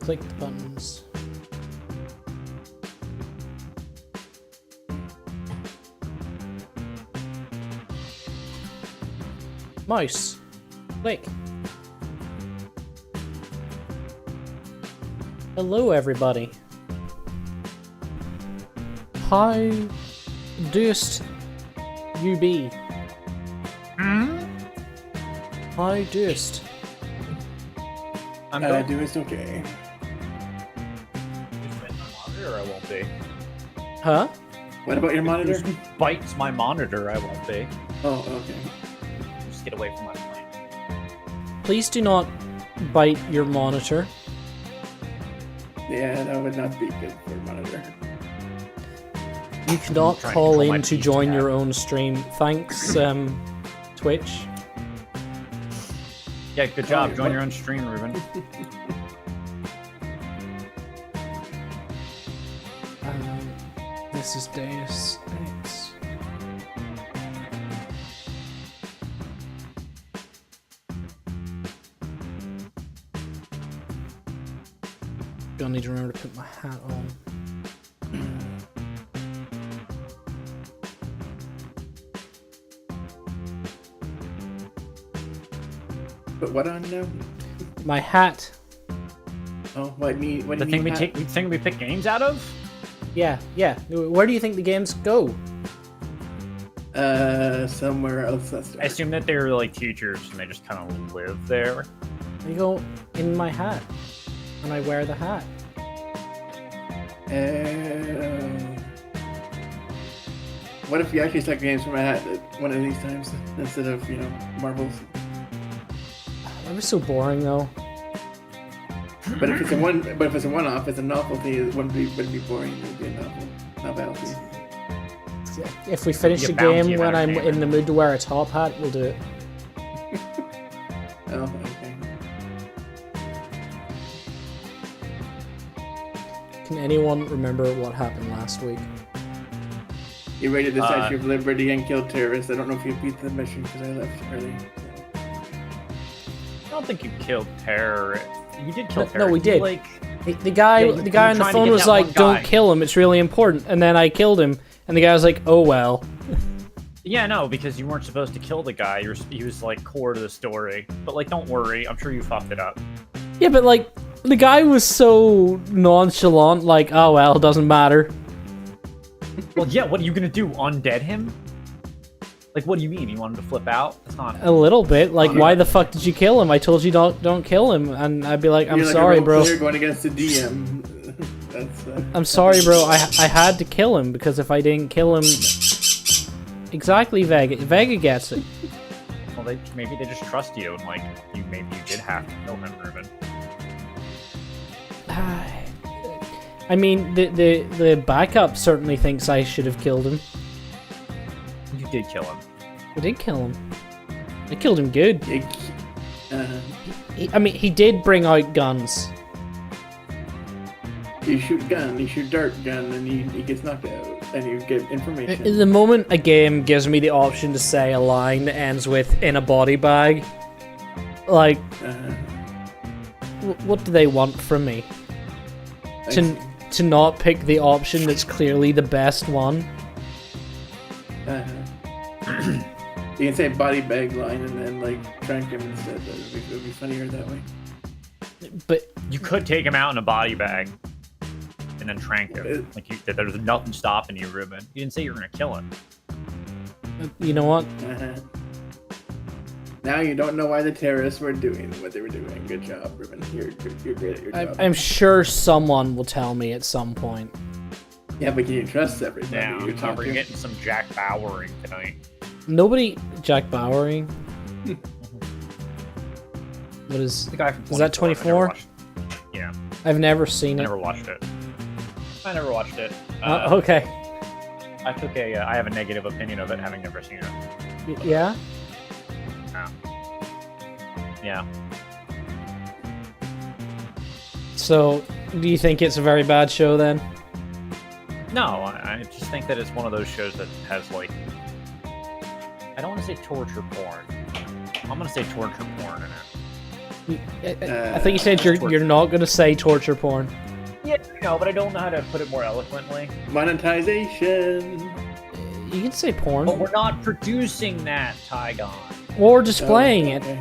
click the buttons. Mouse. Click. Hello, everybody. How doest you be? How doest? I'm doest okay. Or I won't be. Huh? What about your monitor? Bites my monitor, I won't be. Oh, okay. Just get away from my plane. Please do not bite your monitor. Yeah, that would not be good for your monitor. You cannot trying to call control my in to P join tab. your own stream. Thanks, Twitch. Yeah, good job. Oh, Join what? your own stream, Reuben. This is Deus Ex. Gonna need to remember to put my hat on. But what on now? My hat. Oh, what do The you thing mean? we pick games out of? Yeah, yeah. Where do you think the games go? Somewhere else. That's I assume that they're like teachers and they just kind of live there. They go in my hat. And I wear the hat. What if you actually select games from my hat one of these times instead of, marbles? That was so boring though. But if it's a one-off, it's a novelty. It wouldn't be boring. It would be a novelty. If we finish Be the a bounty game of when I'm entertainment. in the mood to wear a top hat, we'll do it. Oh, okay. Can anyone remember what happened last week? You raided the Statue of Liberty and killed terrorists. I don't know if you beat the mission because I left early. I don't think you killed terror. You did kill No, terror. we You, did. Like, The guy Yeah, on the trying to phone get was that like, one "Don't guy." kill him. It's really important." And then I killed him, and the guy was like, "Oh well." yeah, no, because you weren't supposed to kill the guy. He was like core to the story. But like, don't worry. I'm sure you fucked it up. Yeah, but like the guy was so nonchalant, like, "Oh well, doesn't matter." Well, yeah. What are you gonna do? Undead him? Like, what do you mean? You want him to flip out? That's not. A little bit, like, Oh, why yeah. the fuck did you kill him? I told you don't kill him, and I'd be like, "I'm You're like sorry, a bro. player going against the DM. That's. I'm sorry, bro. I had to kill him because if I didn't kill him, exactly, Vega gets it." Well, maybe they just trust you, and like, maybe you did have to kill him, Reuben. I mean, the backup certainly thinks I should have killed him. You did kill him. I did kill him. I killed him good. Uh, I mean, he did bring out guns. you shoot gun, you shoot dart gun, and he gets knocked out, and you get information. The moment a game gives me the option to say a line that ends with "in a body bag," like, what do they want from me? To not pick the option that's clearly the best one? You can say body bag line and then like trank him instead. It would be funnier that way. But You could take him out in a body bag, and then trank him. Like, there's nothing stopping you, Reuben. You didn't say you were gonna kill him. you know what? Now you don't know why the terrorists were doing what they were doing. Good job, Reuben. You're great at your job. I'm sure someone will tell me at some point. Yeah, but can you trust everybody Yeah, you talk we're to? getting some Jack Bowering tonight. Nobody, Jack Bowery. What is? The guy from Is that 24? Yeah, I've never seen I it. never watched it. I never watched it. Okay. I have a negative opinion of it, having never seen it. Yeah. Yeah. So, do you think it's a very bad show then? No, I just think that it's one of those shows that has like, I don't want to say torture porn. I'm gonna say torture porn in it. I think you said you're not gonna say torture porn. Yeah, no, but I don't know how to put it more eloquently. Monetization. You can say porn. But we're not producing that, Tygon. Or displaying it. Okay.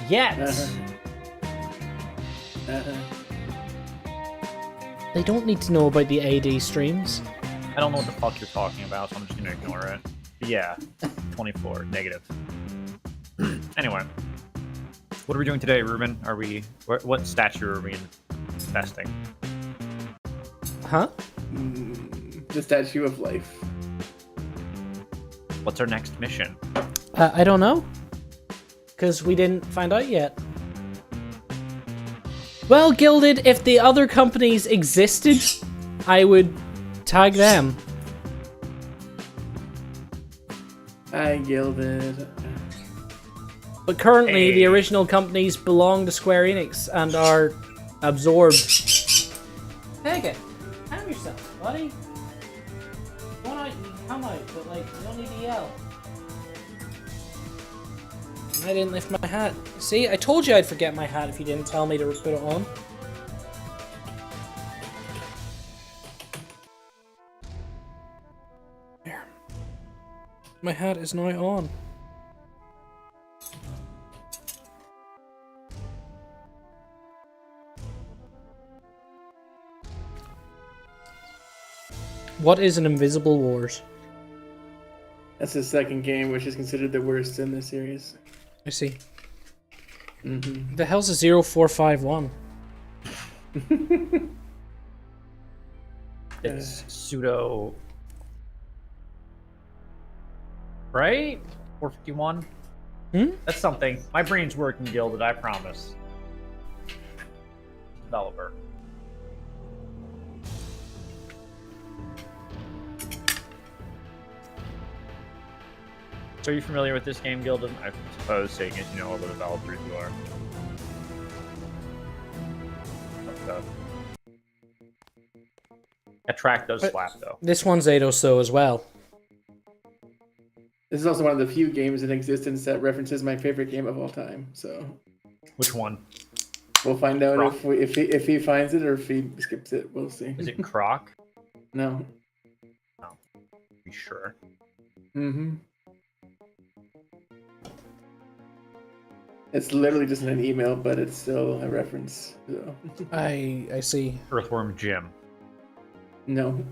Yet. They don't need to know about the AD streams. I don't know what the fuck you're talking about, so I'm just gonna ignore it. But yeah, 24, negative. Anyway. What are we doing today, Reuben? Are we... What statue are we investing? Huh? The Statue of Life. What's our next mission? I don't know. Because we didn't find out yet. Well, Gilded, if the other companies existed, I would tag them. I Gilded. But currently, Hey. the original companies belong to Square Enix and are absorbed. Take it. Calm yourself, buddy. Go out, you can come out, but like, you don't need to yell. I didn't lift my hat. See, I told you I'd forget my hat if you didn't tell me to put it on. There. My hat is now on. What is an Invisible Wars? That's the second game, which is considered the worst in the series. I see. Mm-hmm. The hell's a 0451? It's pseudo... Right? 451? Hmm? That's something. My brain's working, Gilded, I promise. Developer. So are you familiar with this game, Gilded? I suppose, seeing as you know all the developers you are. That track does slap, though. This one's 8-0 as well. This is also one of the few games in existence that references my favorite game of all time. So Which one? we'll find out Croc. if he finds it or if he skips it. We'll see. Is it Croc? No. Be sure. Mm-hmm. It's literally just in an email, but it's still a reference. So. I see. Earthworm Jim. No.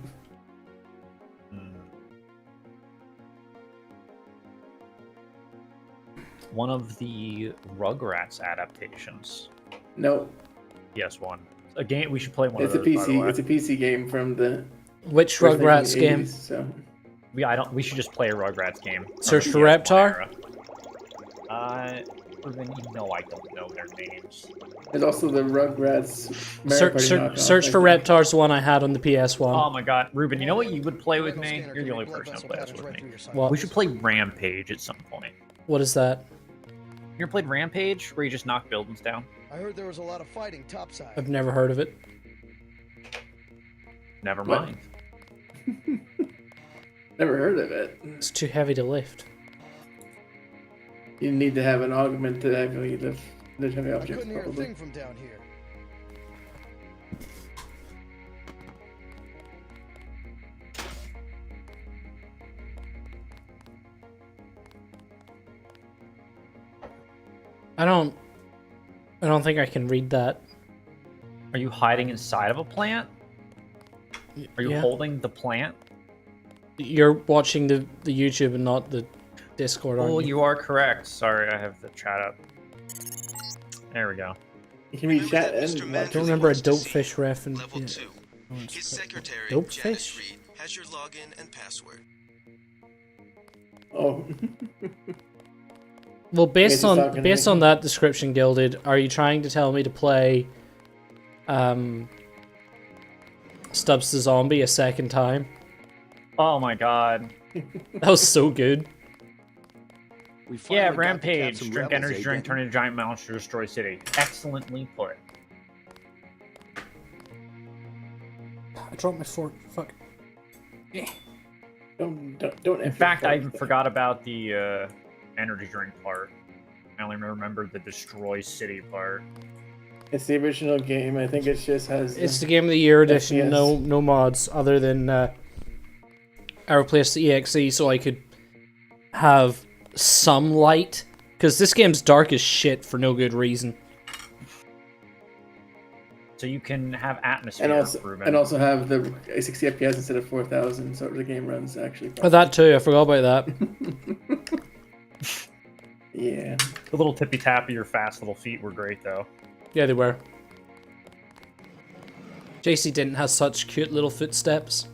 Hmm. One of the Rugrats adaptations. No. PS1. A game we should play one It's of a those. By the PC. way. It's a PC game from the Which first Rugrats 1980s, game? So. We should just play a Rugrats game. from Search the for PS1 Reptar? era. Ruben, you know I don't know their names. There's also the Rugrats. Mario Party knockoff, Search I for think. Reptar's the one I had on the PS1. Oh my god, Ruben, you know what you would play with me? You're the only person who plays with me. What? We should play Rampage at some point. What is that? You ever played Rampage, where you just knock buildings down? I heard there was a lot of fighting topside. I've never heard of it. Never What? mind. Never heard of it. It's too heavy to lift. You need to have an augment to actually lift heavy I objects, couldn't hear a probably. thing from down here. I don't think I can read that. Are you hiding inside of a plant? Are you Yeah. holding the plant? You're watching the YouTube and not the Discord, aren't Oh, you? you are correct. Sorry, I have the chat up. There we go. You can read Remember chat that and Mr. watch. I Matthews don't remember a wants to see Dopefish ref and Level yeah. 2. Oh, it's His quite- secretary, Dopefish? Janice Reed, has your login and password. Oh. Well, based just on talking based to on me. that description, Gilded, are you trying to tell me to play Stubbs the Zombie a second time? Oh my god. That was so good. We Yeah, finally got to Rampage. cap some Drink rebels, energy eh, drink, Denton? turn into giant monster, destroy city. Excellently put. I dropped my fork. Fuck. Don't. In fact, I even forgot about the energy drink part. I only remember the destroy city part. It's the original game. I think it just has. It's the Game of the Year edition. FPS. No mods other than I replaced the EXE so I could have some light. Because this game's dark as shit for no good reason. So you can have atmosphere, And also have the 60 FPS instead of 4,000, so the game runs actually. Oh, that too. I forgot about that. Yeah. The little tippy tap of your fast little feet were great, though. Yeah, they were. JC didn't have such cute little footsteps.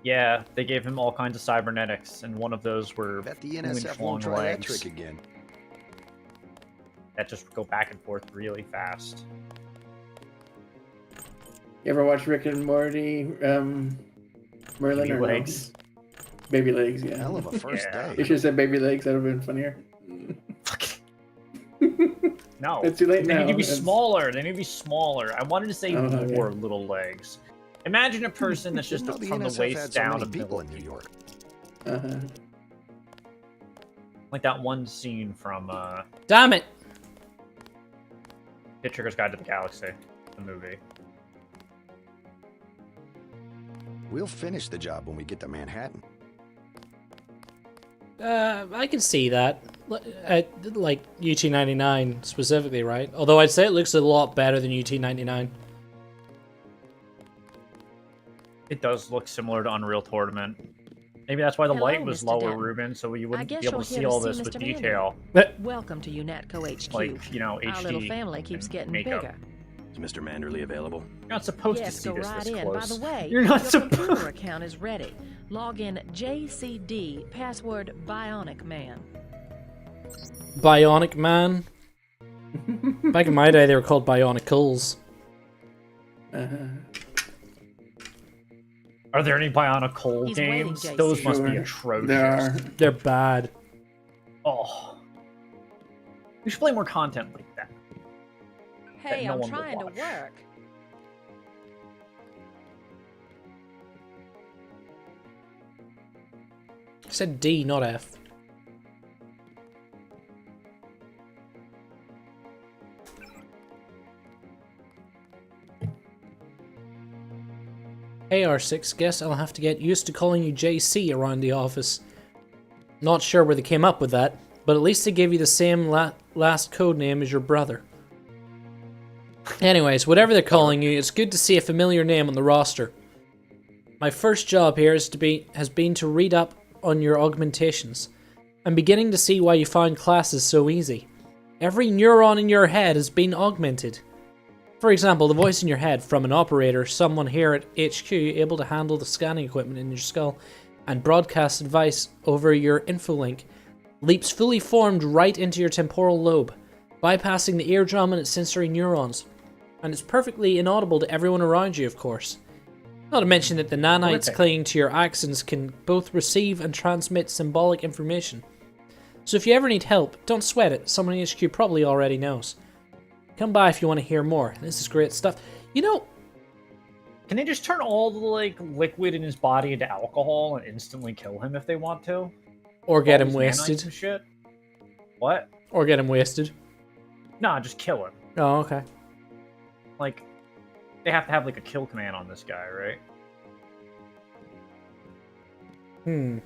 Yeah, they gave him all kinds of cybernetics, and one of those were Bet the NSF long won't try that legs trick again. that just go back and forth really fast. You ever watch Rick and Morty? Merlin Baby or no? legs. Baby legs, yeah. Hell of a first Yeah. You day. should have said baby legs. That would have been funnier. No, It's too late they now. need to be It's- smaller. They need to be smaller. I wanted to say Oh, okay. more little legs. Imagine a person that's just Didn't know from the NSF waist had so down many a people in middle. New York. Uh-huh. Like that one scene from Damn it! Hitchhiker's Guide to the Galaxy, the movie. We'll finish the job when we get to Manhattan. I can see that. Like UT99 specifically, right? Although I'd say it looks a lot better than UT99. It does look similar to Unreal Tournament. Maybe that's why the Hello, light was Mr. lower, Denton. Reuben, so you wouldn't guess be able you're to here see to all see this with Mr. Manning. detail. Welcome to UNATCO HQ. Like, you know, HD. Our little family keeps and getting makeup. bigger. Is Mr. Manderley available? You're not supposed Yes, to see go this right this in. close. By the way, You're not your supposed. computer account is ready. Log in JCD, password Bionic Man. Bionic Man. Back in my day, they were called Bionicles. Uh-huh. Are there any Bionic Coal He's waiting, games? JC. Those must be Sure. atrocious. There are. They're bad. Oh. We should play more content like that. Hey, no I'm one will trying to watch. work. I said D, not F. Hey R6, guess I'll have to get used to calling you JC around the office. Not sure where they came up with that, but at least they gave you the same last code name as your brother. Anyways, whatever they're calling you, it's good to see a familiar name on the roster. My first job here has been to read up on your augmentations. I'm beginning to see why you find classes so easy. Every neuron in your head has been augmented. For example, the voice in your head from an operator, someone here at HQ able to handle the scanning equipment in your skull and broadcast advice over your infolink, leaps fully formed right into your temporal lobe, bypassing the eardrum and its sensory neurons. And it's perfectly inaudible to everyone around you, of course. Not to mention that the nanites Terrific. clinging to your axons can both receive and transmit symbolic information. So if you ever need help, don't sweat it, someone in HQ probably already knows. Come by if you want to hear more. This is great stuff. You know, Can they just turn all the like liquid in his body into alcohol and instantly kill him if they want to? or get All him these nanites wasted. and shit. What? Or get him wasted. Nah, just kill him. Oh, okay. Like, they have to have like a kill command on this guy, right? Hmm.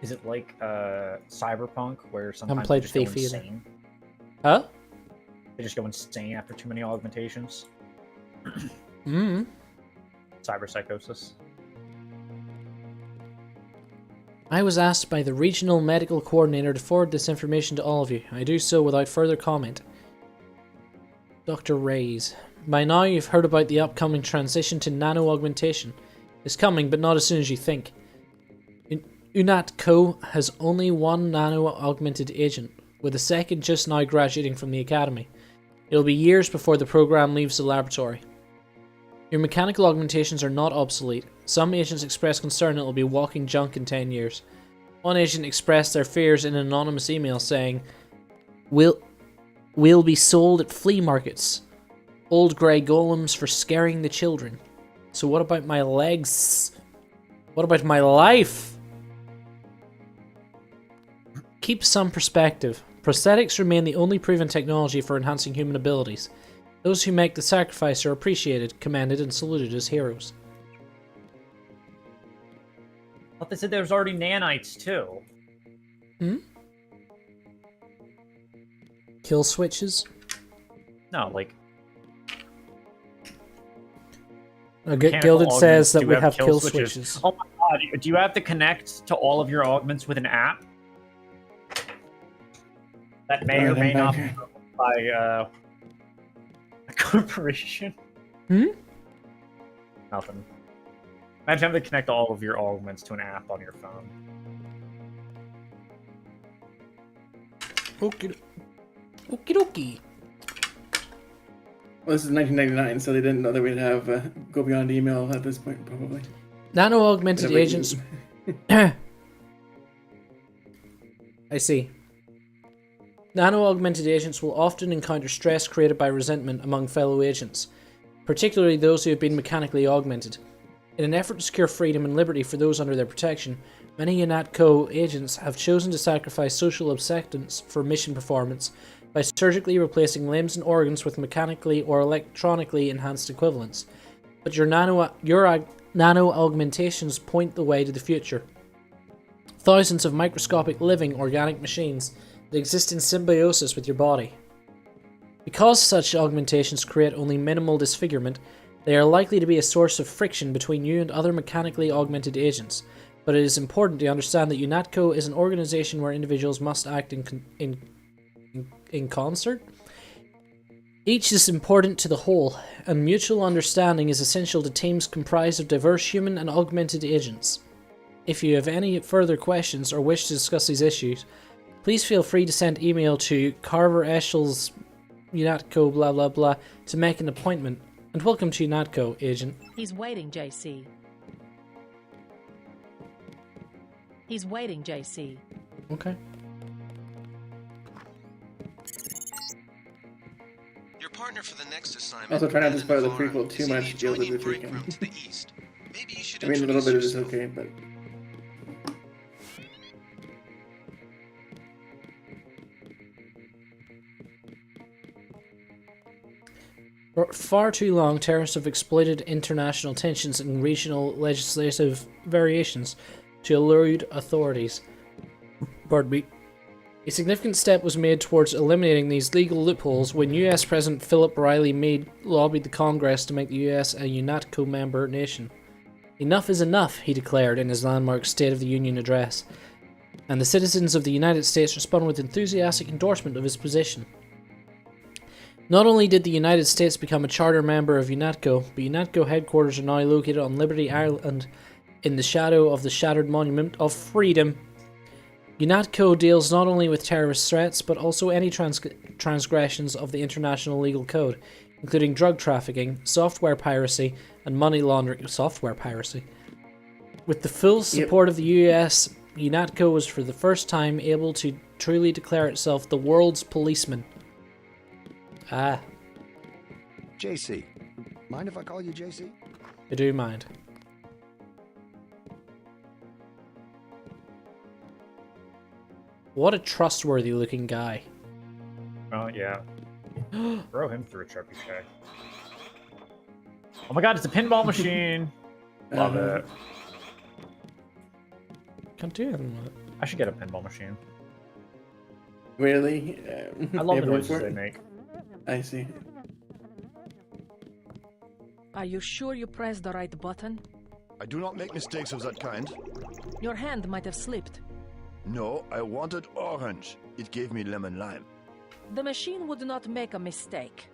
Is it like Cyberpunk where sometimes played they just go Thief either. insane? Huh? They just go insane after too many augmentations. Hmm. Cyber psychosis. I was asked by the regional medical coordinator to forward this information to all of you. I do so without further comment. Dr. Reyes. By now you've heard about the upcoming transition to nano-augmentation. It's coming, but not as soon as you think. UNATCO has only one nano-augmented agent, with a second just now graduating from the academy. It'll be years before the program leaves the laboratory. Your mechanical augmentations are not obsolete. Some agents express concern it'll be walking junk in 10 years. One agent expressed their fears in an anonymous email saying, We'll be sold at flea markets. Old grey golems for scaring the children. So what about my legs? What about my life? Keep some perspective. Prosthetics remain the only proven technology for enhancing human abilities. Those who make the sacrifice are appreciated, commended, and saluted as heroes. I thought they said there was already nanites too. Hmm? Kill switches? No, like Gilded says that we have kill switches. Oh my god, do you have to connect to all of your augments with an app? That may or may not be by a corporation. Hmm? Nothing. Imagine having to connect all of your augments to an app on your phone. Okie dokie. Well, this is 1999, so they didn't know that we'd have go beyond email at this point, probably. Nano-augmented agents... I see. Nano-augmented agents will often encounter stress created by resentment among fellow agents, particularly those who have been mechanically augmented. In an effort to secure freedom and liberty for those under their protection, many UNATCO agents have chosen to sacrifice social acceptance for mission performance by surgically replacing limbs and organs with mechanically or electronically enhanced equivalents. But your nano-augmentations point the way to the future. Thousands of microscopic living organic machines that exist in symbiosis with your body. Because such augmentations create only minimal disfigurement, they are likely to be a source of friction between you and other mechanically augmented agents, but it is important to understand that UNATCO is an organization where individuals must act in concert. Each is important to the whole, and mutual understanding is essential to teams comprised of diverse human and augmented agents. If you have any further questions or wish to discuss these issues, please feel free to send email to Carver Eshel's UNATCO blah blah blah to make an appointment. And welcome to UNATCO, Agent. He's waiting, JC. He's waiting, JC. Okay. Your partner for the next assignment. Also, try not to spoil the Navarro, prequel too is much, the Gilded, adjoining if you break can. room to the east. Maybe you should I mean, a little bit introduce is yourself. okay, but... For far too long, terrorists have exploited international tensions and regional legislative variations to elude authorities. Pardon me. A significant step was made towards eliminating these legal loopholes when US President Philip Riley lobbied the Congress to make the US a UNATCO member nation. Enough is enough, he declared in his landmark State of the Union address, and the citizens of the United States responded with enthusiastic endorsement of his position. Not only did the United States become a charter member of UNATCO, but UNATCO headquarters are now located on Liberty Island in the shadow of the shattered Monument of Freedom. UNATCO deals not only with terrorist threats, but also any transgressions of the international legal code, including drug trafficking, software piracy, and money laundering. Software piracy. With the full support of the US, UNATCO was for the first time able to truly declare itself the world's policeman. Ah. JC. Mind if I call you JC? I do mind. What a trustworthy looking guy. Oh, yeah. Throw him through a trebuchet. Oh my god, it's a pinball machine! Love it. Can't do anything with it. I should get a pinball machine. Really? I love the Yeah, noises for- they make. I see. Are you sure you pressed the right button? I do not make mistakes of that kind. Your hand might have slipped. No, I wanted orange. It gave me lemon lime. The machine would not make a mistake.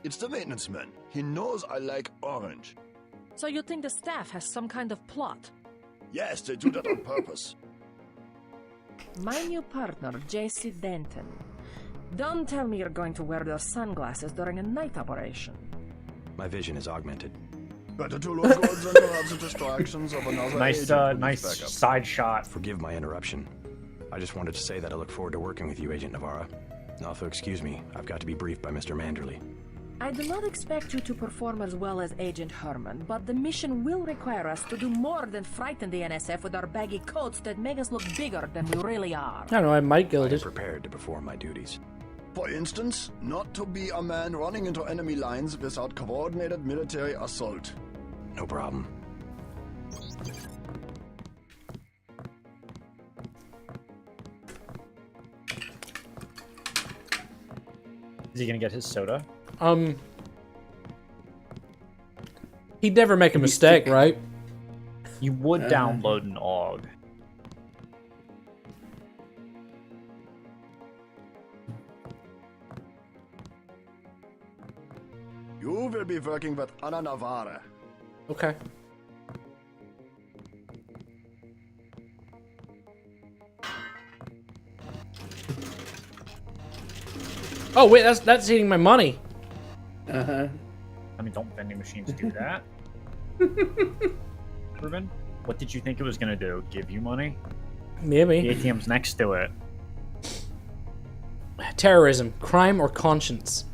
It's the maintenance man. He knows I like orange. So you think the staff has some kind of plot? Yes, they do that on purpose. My new partner, JC Denton. Don't tell me you're going to wear those sunglasses during a night operation. My vision is augmented. Better to look good than to have the distractions of another Nice, agent with nice his backup. side shot. Forgive my interruption. I just wanted to say that I look forward to working with you, Agent Navarra. Also, excuse me, I've got to be briefed by Mr. Manderley. I do not expect you to perform as well as Agent Herman, but the mission will require us to do more than frighten the NSF with our baggy coats that make us look bigger than we really are. I don't know, I might I guild am it. prepared to perform my duties. For instance, not to be a man running into enemy lines without coordinated military assault. No problem. Is he gonna get his soda? He'd never make a mistake, right? You would download an AUG. You will be working with Ana Navarre. Okay. Oh wait, that's eating my money. Uh-huh. I mean, don't vending machines do that? Reuben, what did you think it was gonna do? Give you money? The Maybe. ATM's next to it. Terrorism, crime or conscience?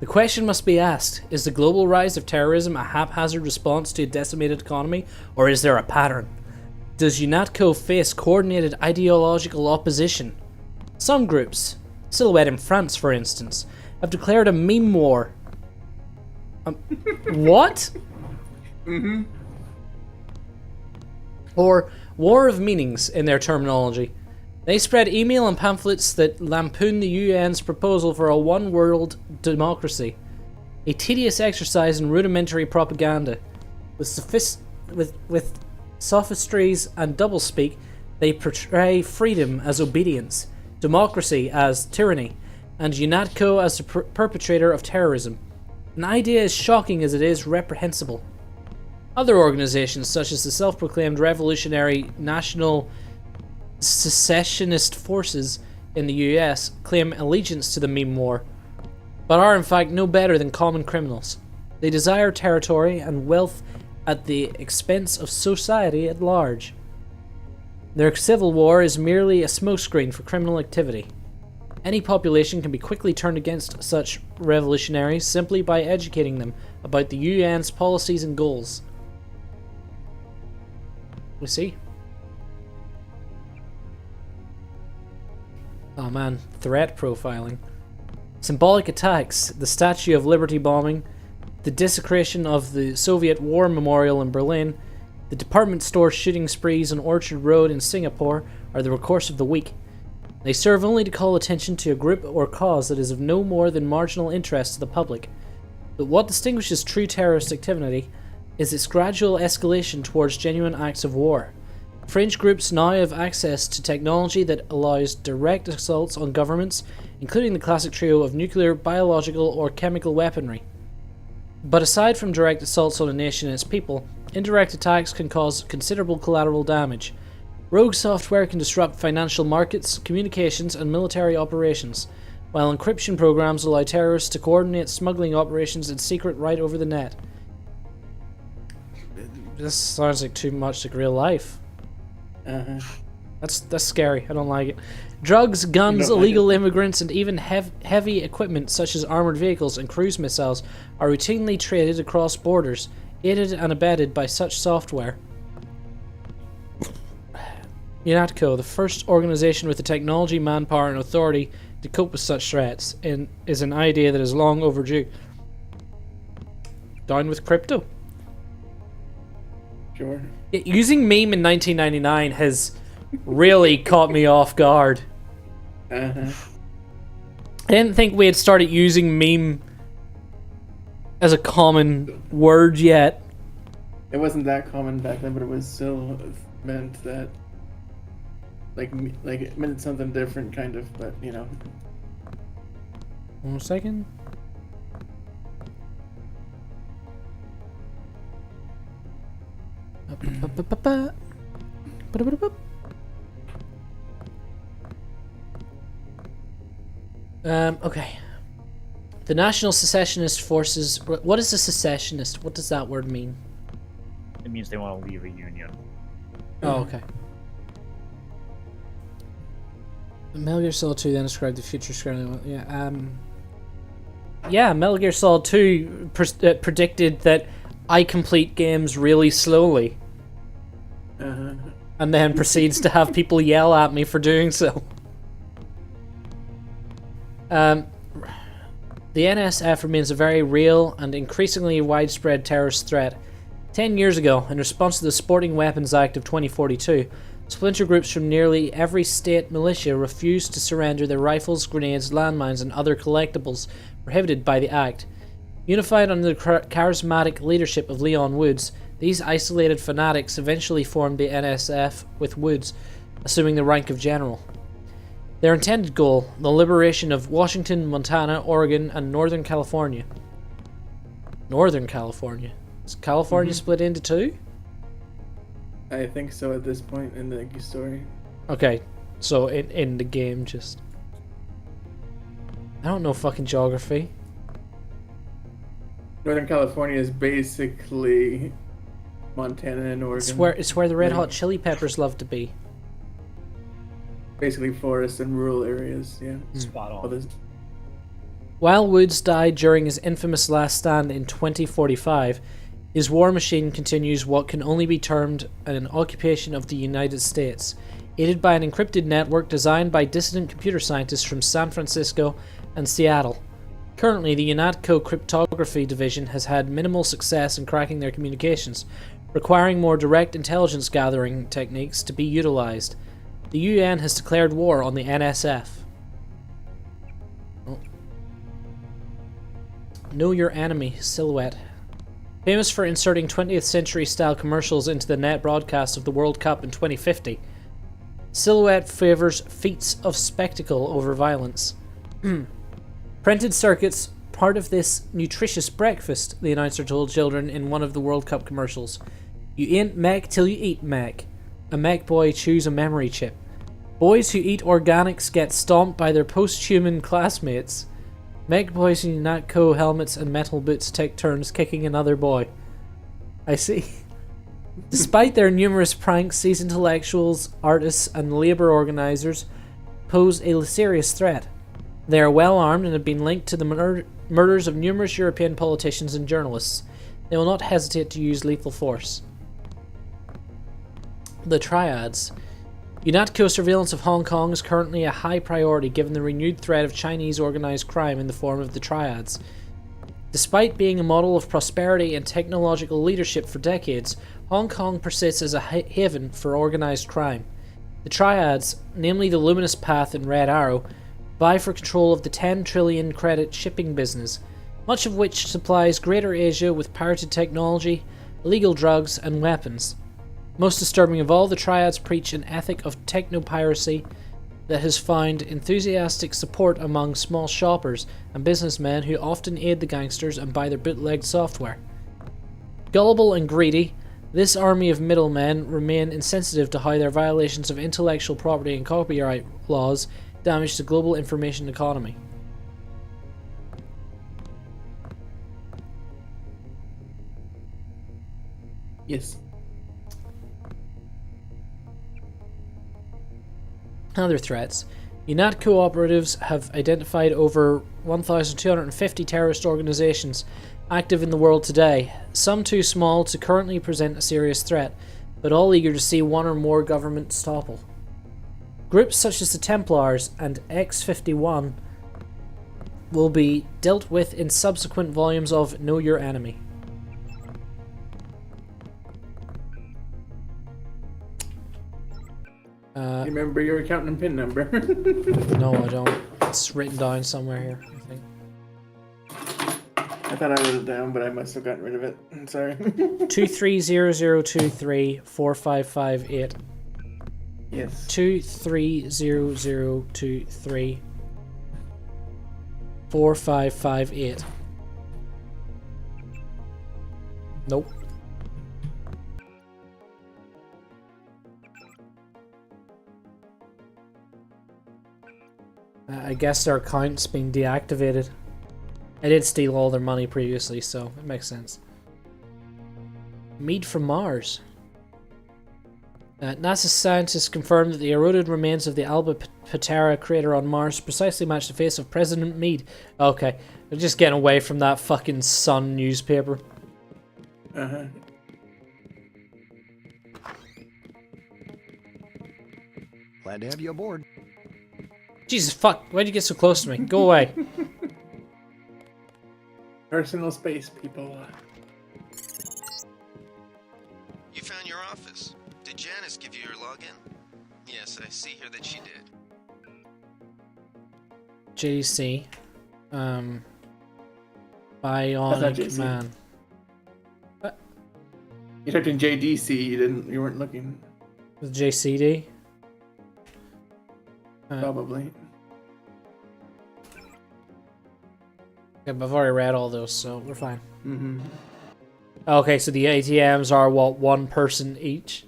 The question must be asked, is the global rise of terrorism a haphazard response to a decimated economy, or is there a pattern? Does UNATCO face coordinated ideological opposition? Some groups, Silhouette in France for instance, have declared a meme war. What? Mm-hmm. Or war of meanings in their terminology. They spread email and pamphlets that lampoon the UN's proposal for a one-world democracy. A tedious exercise in rudimentary propaganda. With sophistries and doublespeak, they portray freedom as obedience, democracy as tyranny, and UNATCO as the perpetrator of terrorism. An idea as shocking as it is reprehensible. Other organizations, such as the self-proclaimed Revolutionary National Secessionist Forces in the US, claim allegiance to the meme war, but are in fact no better than common criminals. They desire territory and wealth at the expense of society at large. Their civil war is merely a smokescreen for criminal activity. Any population can be quickly turned against such revolutionaries simply by educating them about the UN's policies and goals. We see. Oh man, threat profiling. Symbolic attacks, the Statue of Liberty bombing, the desecration of the Soviet War Memorial in Berlin, the department store shooting sprees on Orchard Road in Singapore are the recourse of the weak. They serve only to call attention to a group or cause that is of no more than marginal interest to the public. But what distinguishes true terrorist activity is its gradual escalation towards genuine acts of war. Fringe groups now have access to technology that allows direct assaults on governments, including the classic trio of nuclear, biological, or chemical weaponry. But aside from direct assaults on a nation and its people, indirect attacks can cause considerable collateral damage. Rogue software can disrupt financial markets, communications, and military operations, while encryption programs allow terrorists to coordinate smuggling operations in secret right over the net. This sounds like too much like real life. Uh-huh. That's scary. I don't like it. Drugs, guns, illegal immigrants, and even heavy equipment such as armored vehicles and cruise missiles are routinely traded across borders, aided and abetted by such software. UNATCO, the first organization with the technology, manpower, and authority to cope with such threats, is an idea that is long overdue. Down with crypto. Sure. Using meme in 1999 has really caught me off guard. Uh-huh. I didn't think we had started using meme as a common word yet. It wasn't that common back then, but it was still meant that, like it meant something different, kind of. But you know. 1 second. Okay. The National Secessionist Forces. What is a secessionist? What does that word mean? It means they want to leave a union. Oh, okay. Metal Gear Solid 2 then described the future script. Yeah, Yeah, Metal Gear Solid 2 predicted that I complete games really slowly. And then proceeds to have people yell at me for doing so. The NSF remains a very real and increasingly widespread terrorist threat. 10 years ago, in response to the Sporting Weapons Act of 2042, splinter groups from nearly every state militia refused to surrender their rifles, grenades, landmines, and other collectibles prohibited by the Act. Unified under the charismatic leadership of Leon Woods, these isolated fanatics eventually formed the NSF, with Woods assuming the rank of general. Their intended goal, the liberation of Washington, Montana, Oregon, and Northern California. Northern California? Is California split into two? I think so at this point in the story. Okay, so in the game, just... I don't know fucking geography. Northern California is basically Montana and Oregon. It's where the Red Hot Chili Peppers love to be. Basically forests and rural areas, yeah. Spot on. Well, there's- While Woods died during his infamous last stand in 2045, his war machine continues what can only be termed an occupation of the United States, aided by an encrypted network designed by dissident computer scientists from San Francisco and Seattle. Currently, the UNATCO Cryptography Division has had minimal success in cracking their communications, requiring more direct intelligence gathering techniques to be utilized. The UN has declared war on the NSF. Oh. Know Your Enemy, Silhouette. Famous for inserting 20th century style commercials into the net broadcast of the World Cup in 2050, Silhouette favors feats of spectacle over violence. Printed circuits, part of this nutritious breakfast, the announcer told children in one of the World Cup commercials. You ain't Mac till you eat Mac. A Mac boy chews a memory chip. Boys who eat organics get stomped by their post-human classmates. Mac boys in UNATCO helmets and metal boots take turns kicking another boy. I see. Despite their numerous pranks, these intellectuals, artists, and labour organisers pose a serious threat. They are well armed and have been linked to the murders of numerous European politicians and journalists. They will not hesitate to use lethal force. The Triads. UNATCO surveillance of Hong Kong is currently a high priority given the renewed threat of Chinese organised crime in the form of the Triads. Despite being a model of prosperity and technological leadership for decades, Hong Kong persists as a haven for organised crime. The Triads, namely the Luminous Path and Red Arrow, vie for control of the 10 trillion credit shipping business, much of which supplies Greater Asia with pirated technology, illegal drugs, and weapons. Most disturbing of all, the Triads preach an ethic of techno-piracy that has found enthusiastic support among small shoppers and businessmen who often aid the gangsters and buy their bootlegged software. Gullible and greedy, this army of middlemen remain insensitive to how their violations of intellectual property and copyright laws damage the global information economy. Yes. Other threats. UNATCO operatives have identified over 1,250 terrorist organizations active in the world today, some too small to currently present a serious threat, but all eager to see one or more governments topple. Groups such as the Templars and X-51 will be dealt with in subsequent volumes of Know Your Enemy. Remember your account and PIN number. No, I don't. It's written down somewhere here, I think. I thought I wrote it down, but I must have gotten rid of it. I'm sorry. 2300234558. Yes. 2300234558. Nope. I guess their account's been deactivated. I did steal all their money previously, so it makes sense. Meat from Mars. NASA scientists confirmed that the eroded remains of the Alba Patera crater on Mars precisely match the face of President Meade. Okay, they're just getting away from that fucking Sun newspaper. Uh-huh. Glad to have you aboard. Jesus fuck, why'd you get so close to me? Go away. Personal space, people. You found your office. Did Janice give you your login? Yes, I see here that she did. JC. That's not Bionic JC. Man. You typed in JDC, you weren't looking. With JCD? Probably. Yeah, but I've already read all those, so we're fine. Mm-hmm. Okay, so the ATMs are, what, one person each?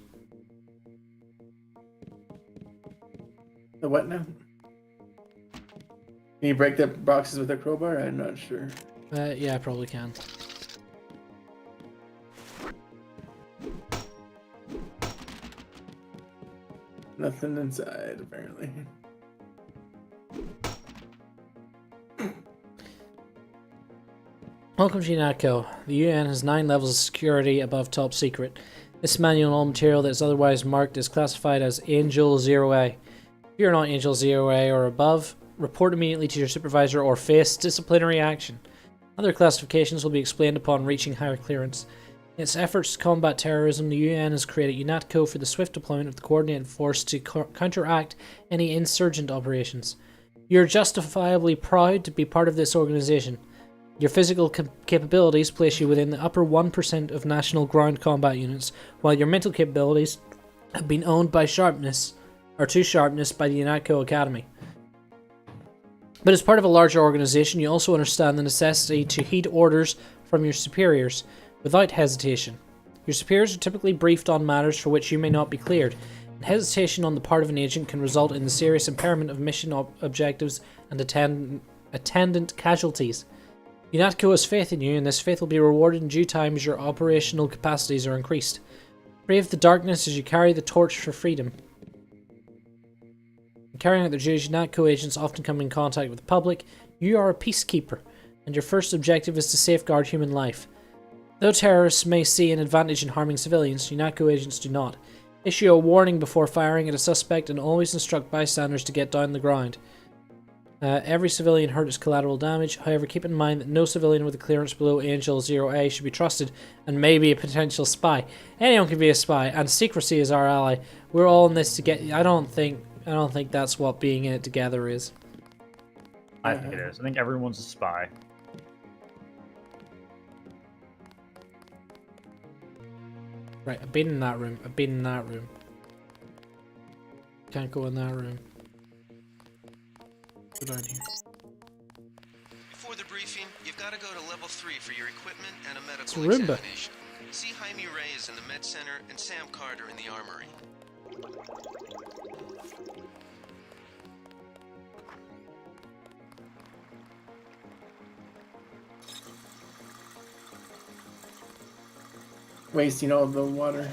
The what now? Can you break the boxes with a crowbar? I'm not sure. Yeah, I probably can. Nothing inside, apparently. Welcome to UNATCO. The UN has 9 levels of security above top secret. This manual and all material that is otherwise marked is classified as Angel 0A. If you're not Angel 0A or above, report immediately to your supervisor or face disciplinary action. Other classifications will be explained upon reaching higher clearance. In its efforts to combat terrorism, the UN has created UNATCO for the swift deployment of the coordinated force to counteract any insurgent operations. You're justifiably proud to be part of this organization. Your physical capabilities place you within the upper 1% of national ground combat units, while your mental capabilities have been owned by sharpness, or to sharpness by the UNATCO Academy. But as part of a larger organization, you also understand the necessity to heed orders from your superiors without hesitation. Your superiors are typically briefed on matters for which you may not be cleared, and hesitation on the part of an agent can result in the serious impairment of mission objectives and attendant casualties. UNATCO has faith in you, and this faith will be rewarded in due time as your operational capacities are increased. Brave the darkness as you carry the torch for freedom. In carrying out their duties, UNATCO agents often come in contact with the public. You are a peacekeeper, and your first objective is to safeguard human life. Though terrorists may see an advantage in harming civilians, UNATCO agents do not. Issue a warning before firing at a suspect and always instruct bystanders to get down the ground. Every civilian hurt is collateral damage. However, keep in mind that no civilian with a clearance below Angel 0A should be trusted and may be a potential spy. Anyone can be a spy, and secrecy is our ally. We're all in this together. I don't think that's what being in it together is. I think it is. I think everyone's a spy. Right, I've been in that room. Can't go in that room. Go down here. Before the briefing, you've got to go to level 3 for your equipment and a It's medical Roomba. examination. See Jaime Reyes in the med center and Sam Carter in the armory. Wasting all the water.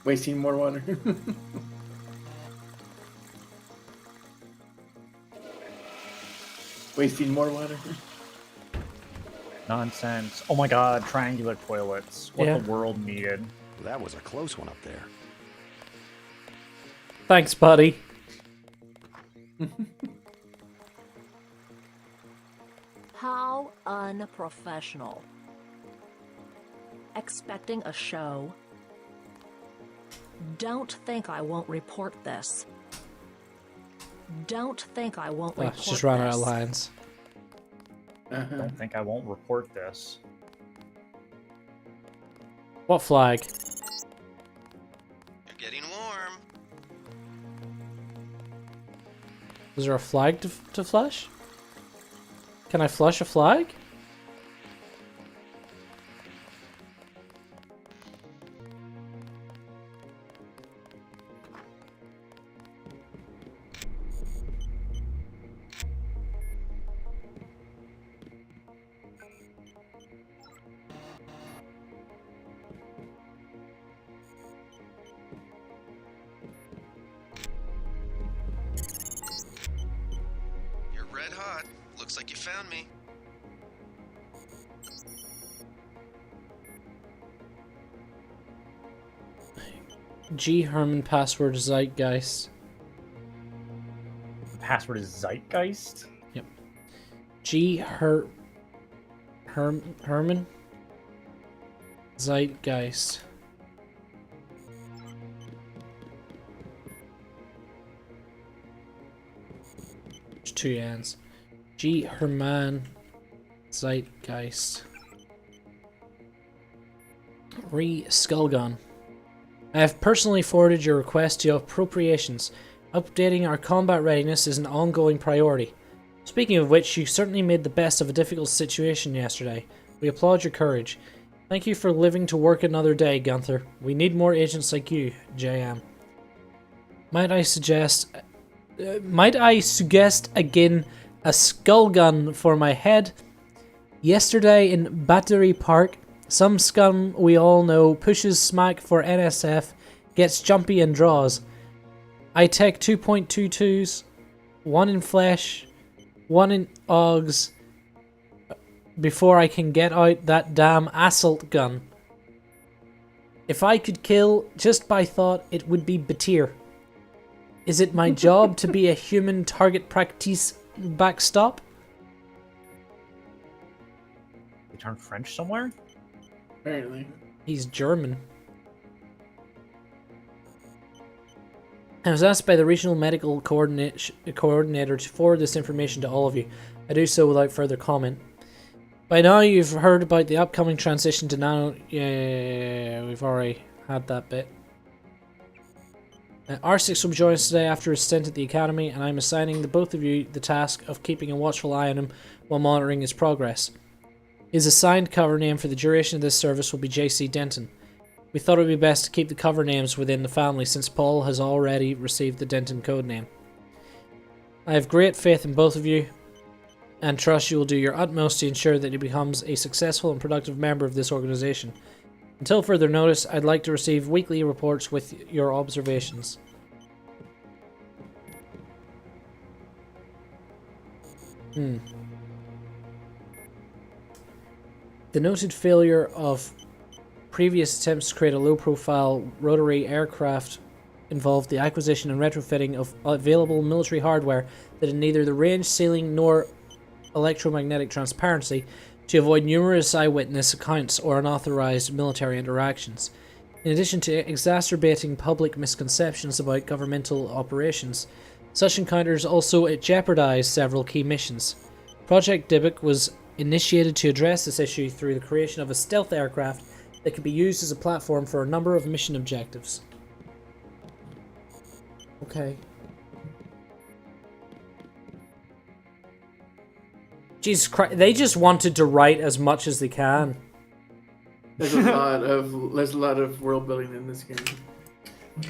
Wasting more water. Wasting more water. Nonsense. Oh my god, triangular toilets. What Yeah. the world needed. That was a close one up there. Thanks, buddy. How unprofessional. Expecting a show? Don't think I won't report this. Don't think I won't Oh, report it's just run out of this. lines. Don't think I won't report this. What flag? You're getting warm. Is there a flag to flush? Can I flush a flag? spot. Looks like you found me. G. Herman, password Zeitgeist. The password is Zeitgeist? Yep. G. Herman? Zeitgeist. There's two N's. G. Herman Zeitgeist. Skullgun. I have personally forwarded your request to appropriations. Updating our combat readiness is an ongoing priority. Speaking of which, you certainly made the best of a difficult situation yesterday. We applaud your courage. Thank you for living to work another day, Gunther. We need more agents like you, JM. Might I suggest again a skull gun for my head? Yesterday in Battery Park, some scum we all know pushes smack for NSF, gets jumpy and draws. I take 2.22s, one in flesh, one in Augs, before I can get out that damn assault gun. If I could kill just by thought, it would be Batir. Is it my job to be a human target practice backstop? They turned French somewhere? Apparently. He's German. I was asked by the regional medical coordinator to forward this information to all of you. I do so without further comment. By now you've heard about the upcoming transition to nano... Yeah, we've already had that bit. R6 will join us today after his stint at the academy, and I'm assigning the both of you the task of keeping a watchful eye on him while monitoring his progress. His assigned cover name for the duration of this service will be JC Denton. We thought it would be best to keep the cover names within the family since Paul has already received the Denton code name. I have great faith in both of you and trust you will do your utmost to ensure that he becomes a successful and productive member of this organization. Until further notice, I'd like to receive weekly reports with your observations. The noted failure of previous attempts to create a low-profile rotary aircraft involved the acquisition and retrofitting of available military hardware that had neither the range, ceiling, nor electromagnetic transparency to avoid numerous eyewitness accounts or unauthorized military interactions. In addition to exacerbating public misconceptions about governmental operations, such encounters also jeopardized several key missions. Project Dybbuk was initiated to address this issue through the creation of a stealth aircraft that could be used as a platform for a number of mission objectives. Okay. Jesus Christ, they just wanted to write as much as they can. There's a lot of world building in this game. You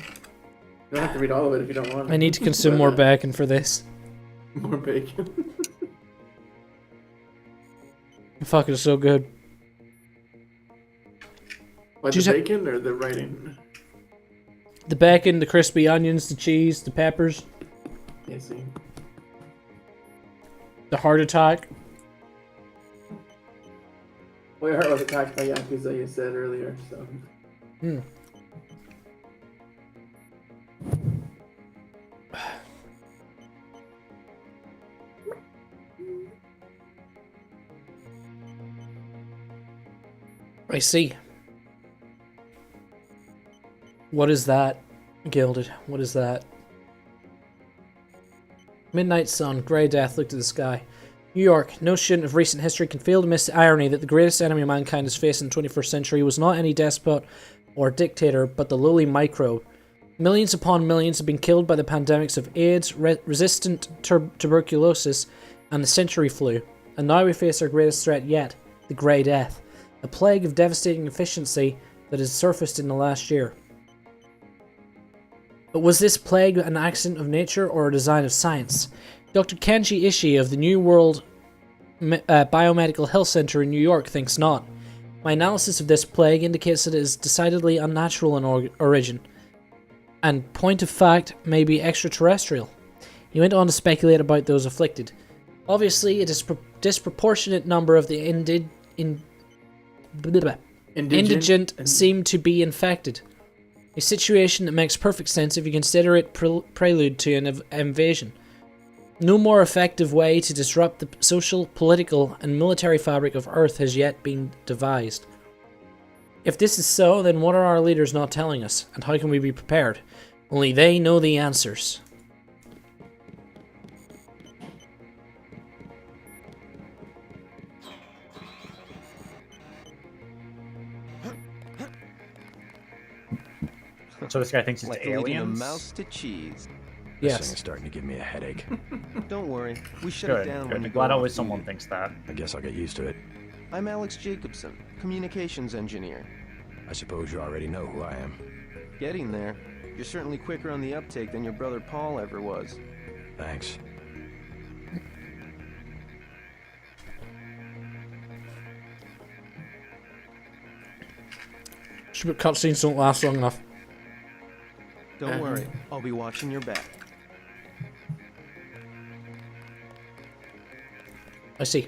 don't have to read all of it if you don't want. I need to consume more bacon for this. More bacon. Fuck, it's so good. What, the bacon or the writing? The bacon, the crispy onions, the cheese, the peppers. I see. The heart attack. Well, your heart was attacked by Yakuza, you said earlier, so. I see. What is that? Gilded. What is that? Midnight sun, grey death looked at the sky. New York, no student of recent history can fail to miss the irony that the greatest enemy mankind has faced in the 21st century was not any despot or dictator, but the lowly microbe. Millions upon millions have been killed by the pandemics of AIDS, resistant tuberculosis, and the century flu. And now we face our greatest threat yet, the Grey Death, a plague of devastating efficiency that has surfaced in the last year. But was this plague an accident of nature or a design of science? Dr. Kenji Ishii of the New World Biomedical Health Center in New York thinks not. My analysis of this plague indicates that it is decidedly unnatural in origin, and point of fact, may be extraterrestrial. He went on to speculate about those afflicted. Obviously, a disproportionate number of the indigent seem to be infected. A situation that makes perfect sense if you consider it prelude to an invasion. No more effective way to disrupt the social, political, and military fabric of Earth has yet been devised. If this is so, then what are our leaders not telling us, and how can we be prepared? Only they know the answers. So this guy thinks it's Like leading a aliens? mouse to cheese. This thing Yes. is starting to give me a headache. Don't worry, we shut Good, it down good. when you I'm go glad off always duty. someone thinks that. I guess I'll get used to it. I'm Alex Jacobson, communications engineer. I suppose you already know who I am. Getting there. You're certainly quicker on the uptake than your brother Paul ever was. Thanks. Stupid cutscenes don't last long enough. Don't worry, I'll be watching your back. I see.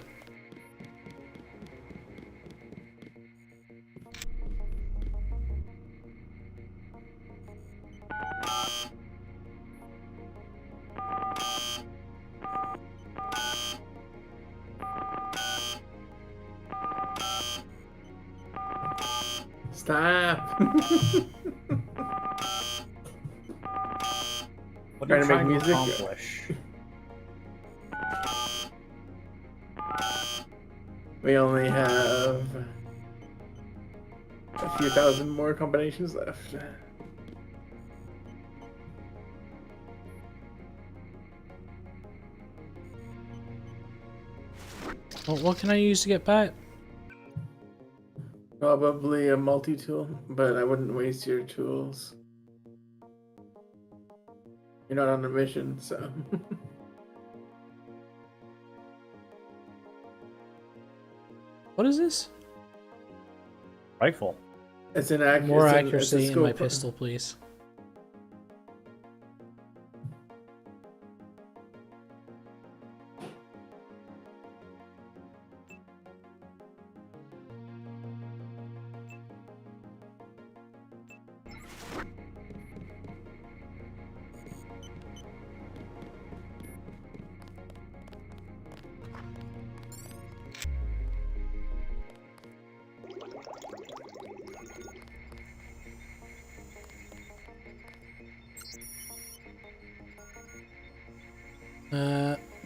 Stop. What are you Trying to make trying to music? accomplish? We only have a few thousand more combinations left. Well, what can I use to get back? Probably a multi-tool, but I wouldn't waste your tools. You're not on a mission, so. What is this? Rifle. It's an More it's accuracy a in my scope. pistol, please.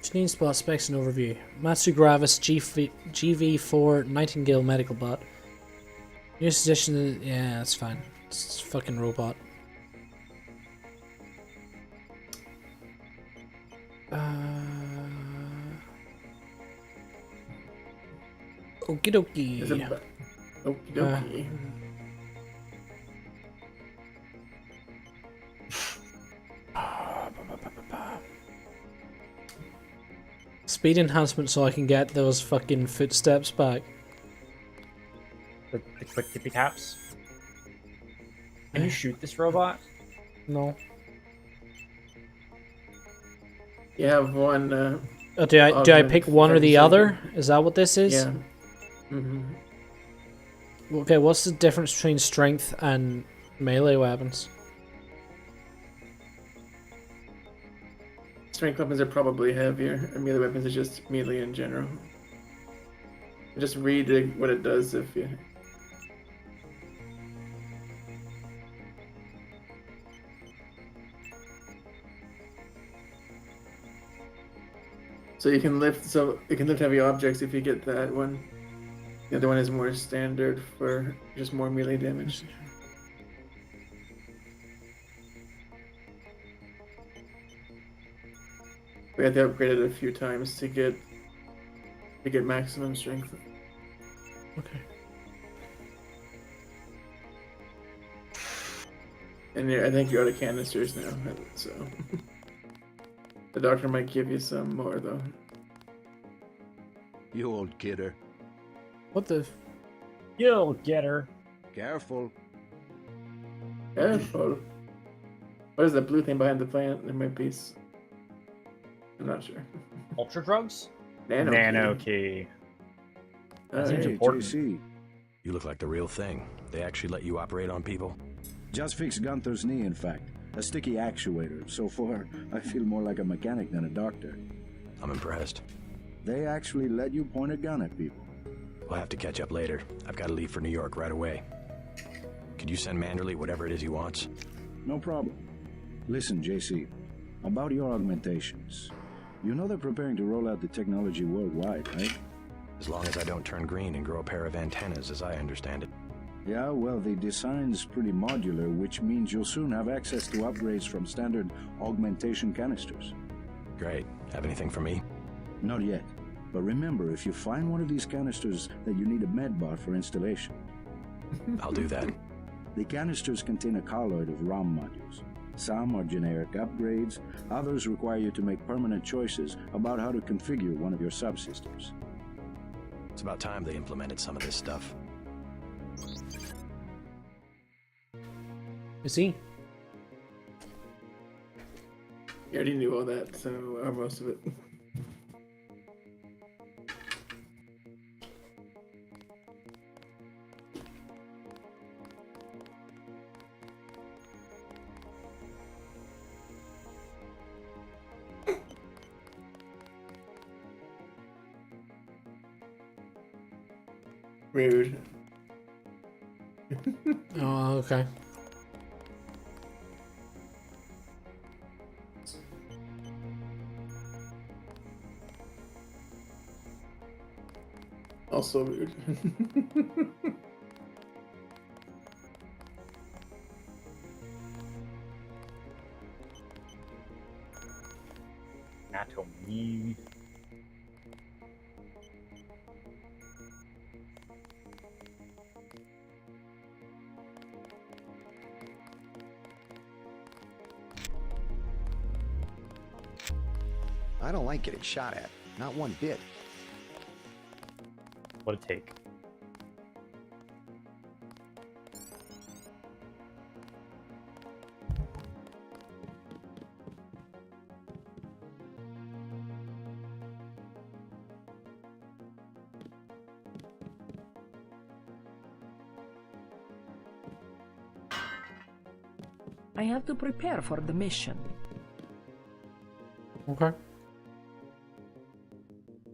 Janine spot specs and overview. Matsu Gravis GV4 Nightingale medical bot. New suggestion. Yeah, that's fine. It's a fucking robot. Okie dokie. Is it okie dokie. Speed enhancement so I can get those fucking footsteps back. The quick tippy taps. Can you shoot this robot? No. You have one. Oh, do I pick one or the other? Is that what this is? Yeah. Mm-hmm. Okay, what's the difference between strength and melee weapons? Strength weapons are probably heavier, and melee weapons are just melee in general. Just read what it does if you. So you can lift heavy objects if you get that one. The other one is more standard for just more melee damage. We had to upgrade it a few times to get maximum strength. Okay. And I think you're out of canisters now, so the doctor might give you some more though. You old kidder. What the? You'll get her. Careful. Careful. What is that blue thing behind the plant? There might be. I'm not sure. Ultra drugs? Nano key. That seems Hey, important. JC. You look like the real thing. They actually let you operate on people? Just fixed Gunther's knee, in fact. A sticky actuator. So far, I feel more like a mechanic than a doctor. I'm impressed. They actually let you point a gun at people. We'll have to catch up later. I've got to leave for New York right away. Could you send Manderley whatever it is he wants? No problem. Listen, JC, about your augmentations. You know they're preparing to roll out the technology worldwide, right? As long as I don't turn green and grow a pair of antennas, as I understand it. Yeah, well, the design's pretty modular, which means you'll soon have access to upgrades from standard augmentation canisters. Great. Have anything for me? Not yet. But remember, if you find one of these canisters that you need a medbot for installation. I'll do that. The canisters contain a colloid of ROM modules. Some are generic upgrades, others require you to make permanent choices about how to configure one of your subsystems. It's about time they implemented some of this stuff. You see? You already knew all that, so or most of it. Rude. Oh, okay. Also rude. Anatomy. I don't like getting shot at. Not one bit. What'd it take? I have to prepare for the mission. Okay.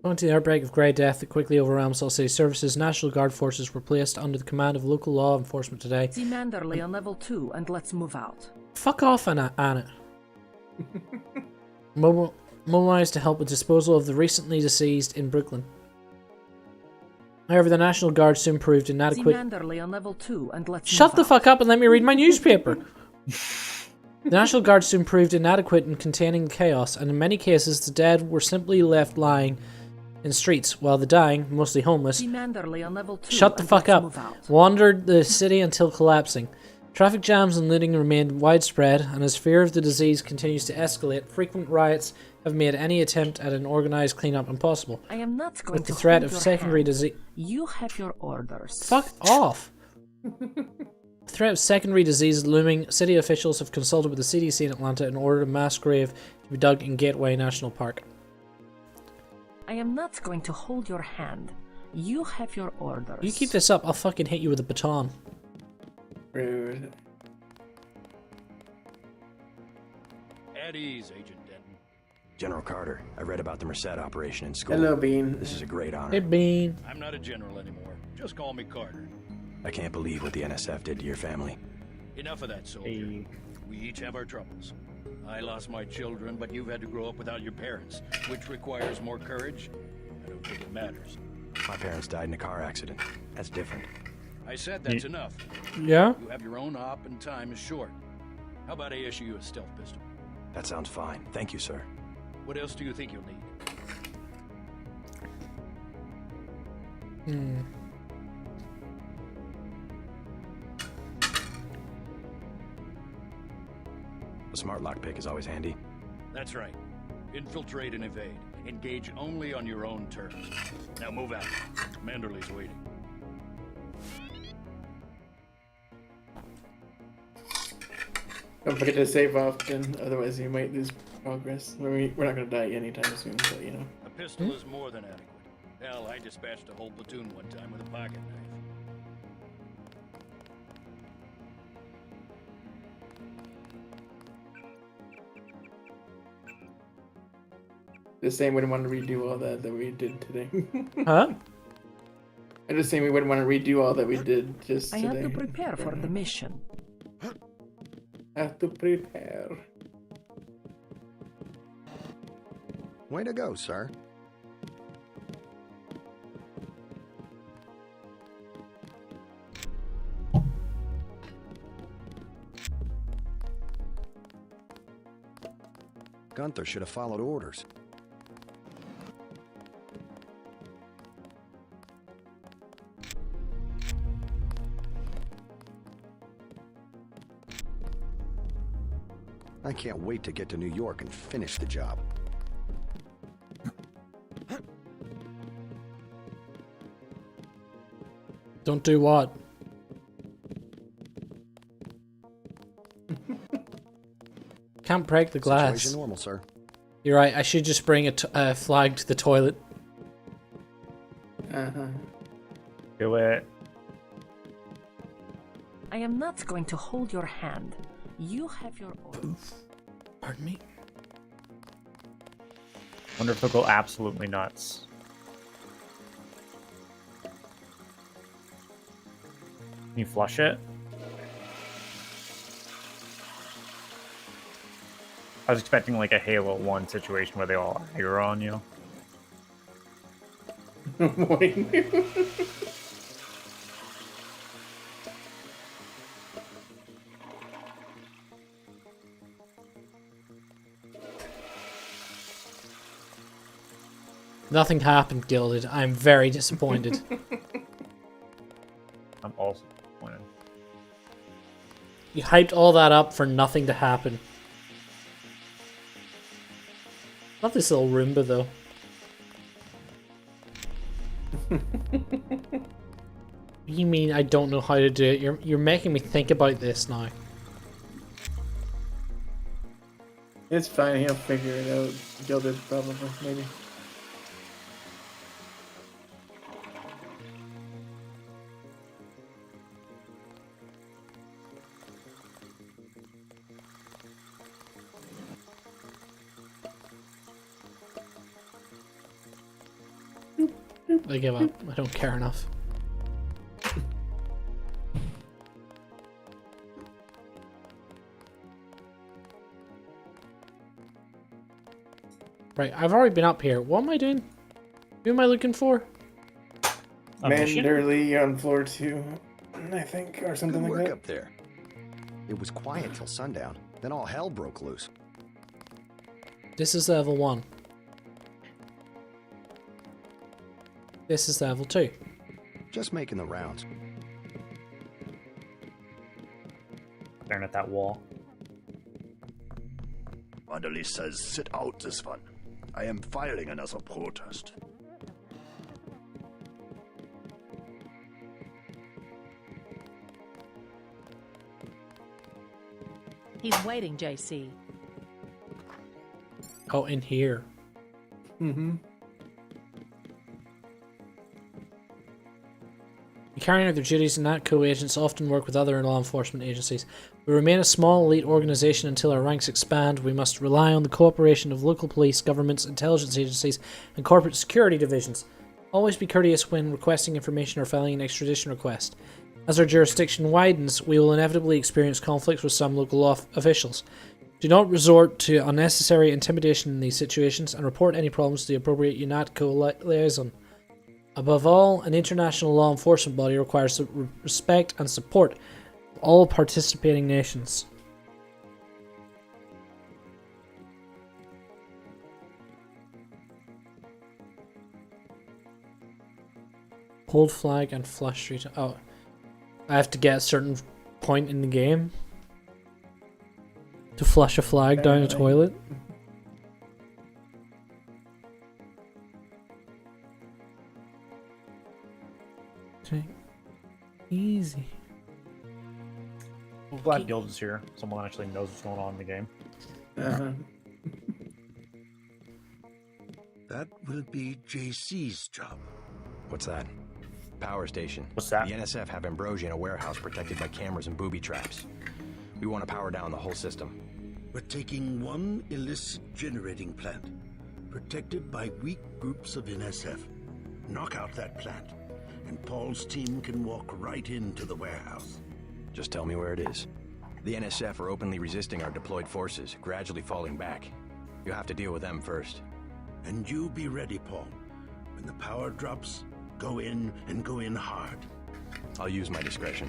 Owing to the outbreak of Grey Death that quickly overwhelmed Salt City services, National Guard forces were placed under the command of local law enforcement today. See Manderley on level 2 and let's move out. Fuck off, Anna. Mobilized to help with disposal of the recently deceased in Brooklyn. However, the National Guard soon proved See inadequate. Manderley on level 2 and let's Shut move the out. fuck up and let me read my newspaper! The National Guard soon proved inadequate in containing the chaos, and in many cases the dead were simply left lying in streets, while the dying, mostly homeless, See Manderley on level 2 shut the and fuck let's up, move out. wandered the city until collapsing. Traffic jams and looting remained widespread, and as fear of the disease continues to escalate, frequent riots have made any attempt at an organized cleanup impossible. I am not going With to the threat hold of your secondary hand. disease... You have your orders. Fuck off! The threat of secondary disease looming, city officials have consulted with the CDC in Atlanta and ordered a mass grave to be dug in Gateway National Park. I am not going to hold your hand. You have your orders. You keep this up, I'll fucking hit you with a baton. Rude. At ease, Agent Denton. General Carter, I read about the Merced operation in school. Hello, Bean. This is a great honor. Hey, Bean. I'm not a general anymore. Just call me Carter. I can't believe what the NSF did to your family. Enough of that, soldier. Hey. We each have our troubles. I lost my children, but you've had to grow up without your parents, which requires more courage. I don't think it matters. My parents died in a car accident. That's different. I said that's enough. Yeah? You have your own op and time is short. How about I issue you a stealth pistol? That sounds fine. Thank you, sir. What else do you think you'll need? A smart lockpick is always handy. That's right. Infiltrate and evade. Engage only on your own terms. Now move out. Manderley's waiting. Don't forget to save often, otherwise you might lose progress. We're not gonna die anytime soon, but you know. A pistol is more than adequate. Hell, I dispatched a whole platoon one time with a pocket knife. Just saying we didn't want to redo all that we did today. Huh? I'm just saying we wouldn't want to redo all that we did just I today. have to prepare for the mission. Have to prepare. Way to go, sir. Gunther should have followed orders. I can't wait to get to New York and finish the job. Don't do what? Can't break the glass. Situation normal, sir. You're right. I should just bring a flag to the toilet. Do it. I am not going to hold your hand. You have your own. Pardon me. Wonder if they'll go absolutely nuts. Can you flush it? I was expecting like a Halo 1 situation where they all aggro on you. Nothing happened, Gilded. I'm very disappointed. I'm also disappointed. You hyped all that up for nothing to happen. Love this little Roomba, though. What do you mean I don't know how to do it? You're making me think about this now. It's fine, he'll figure it out. Gilded, probably, maybe. I give up. I don't care enough. Right, I've already been up here. What am I doing? Who am I looking for? Manderly, you're on floor 2, I think, or something Good like work that. up there. It was quiet till sundown. Then all hell broke loose. This is level 1. This is level 2. Just making the rounds. Staring at that wall. Manderly says sit out this one. I am filing another protest. He's waiting, JC. Oh, in here. Mm-hmm. In carrying out their duties, NatCo agents often work with other law enforcement agencies. We remain a small elite organization until our ranks expand. We must rely on the cooperation of local police, governments, intelligence agencies, and corporate security divisions. Always be courteous when requesting information or filing an extradition request. As our jurisdiction widens, we will inevitably experience conflicts with some local officials. Do not resort to unnecessary intimidation in these situations and report any problems to the appropriate UNATCO liaison. Above all, an international law enforcement body requires the respect and support of all participating nations. Hold flag and flush street. Oh, I have to get a certain point in the game to flush a flag down a toilet. Take easy. I'm glad Guild is here. Someone actually knows what's going on in the game. Uh-huh. That will be JC's job. What's that? Power station. What's that? The NSF have Ambrosia in a warehouse protected by cameras and booby traps. We want to power down the whole system. We're taking one illicit generating plant, protected by weak groups of NSF. Knock out that plant, and Paul's team can walk right into the warehouse. Just tell me where it is. The NSF are openly resisting our deployed forces, gradually falling back. You'll have to deal with them first. And you be ready, Paul. When the power drops, go in and go in hard. I'll use my discretion.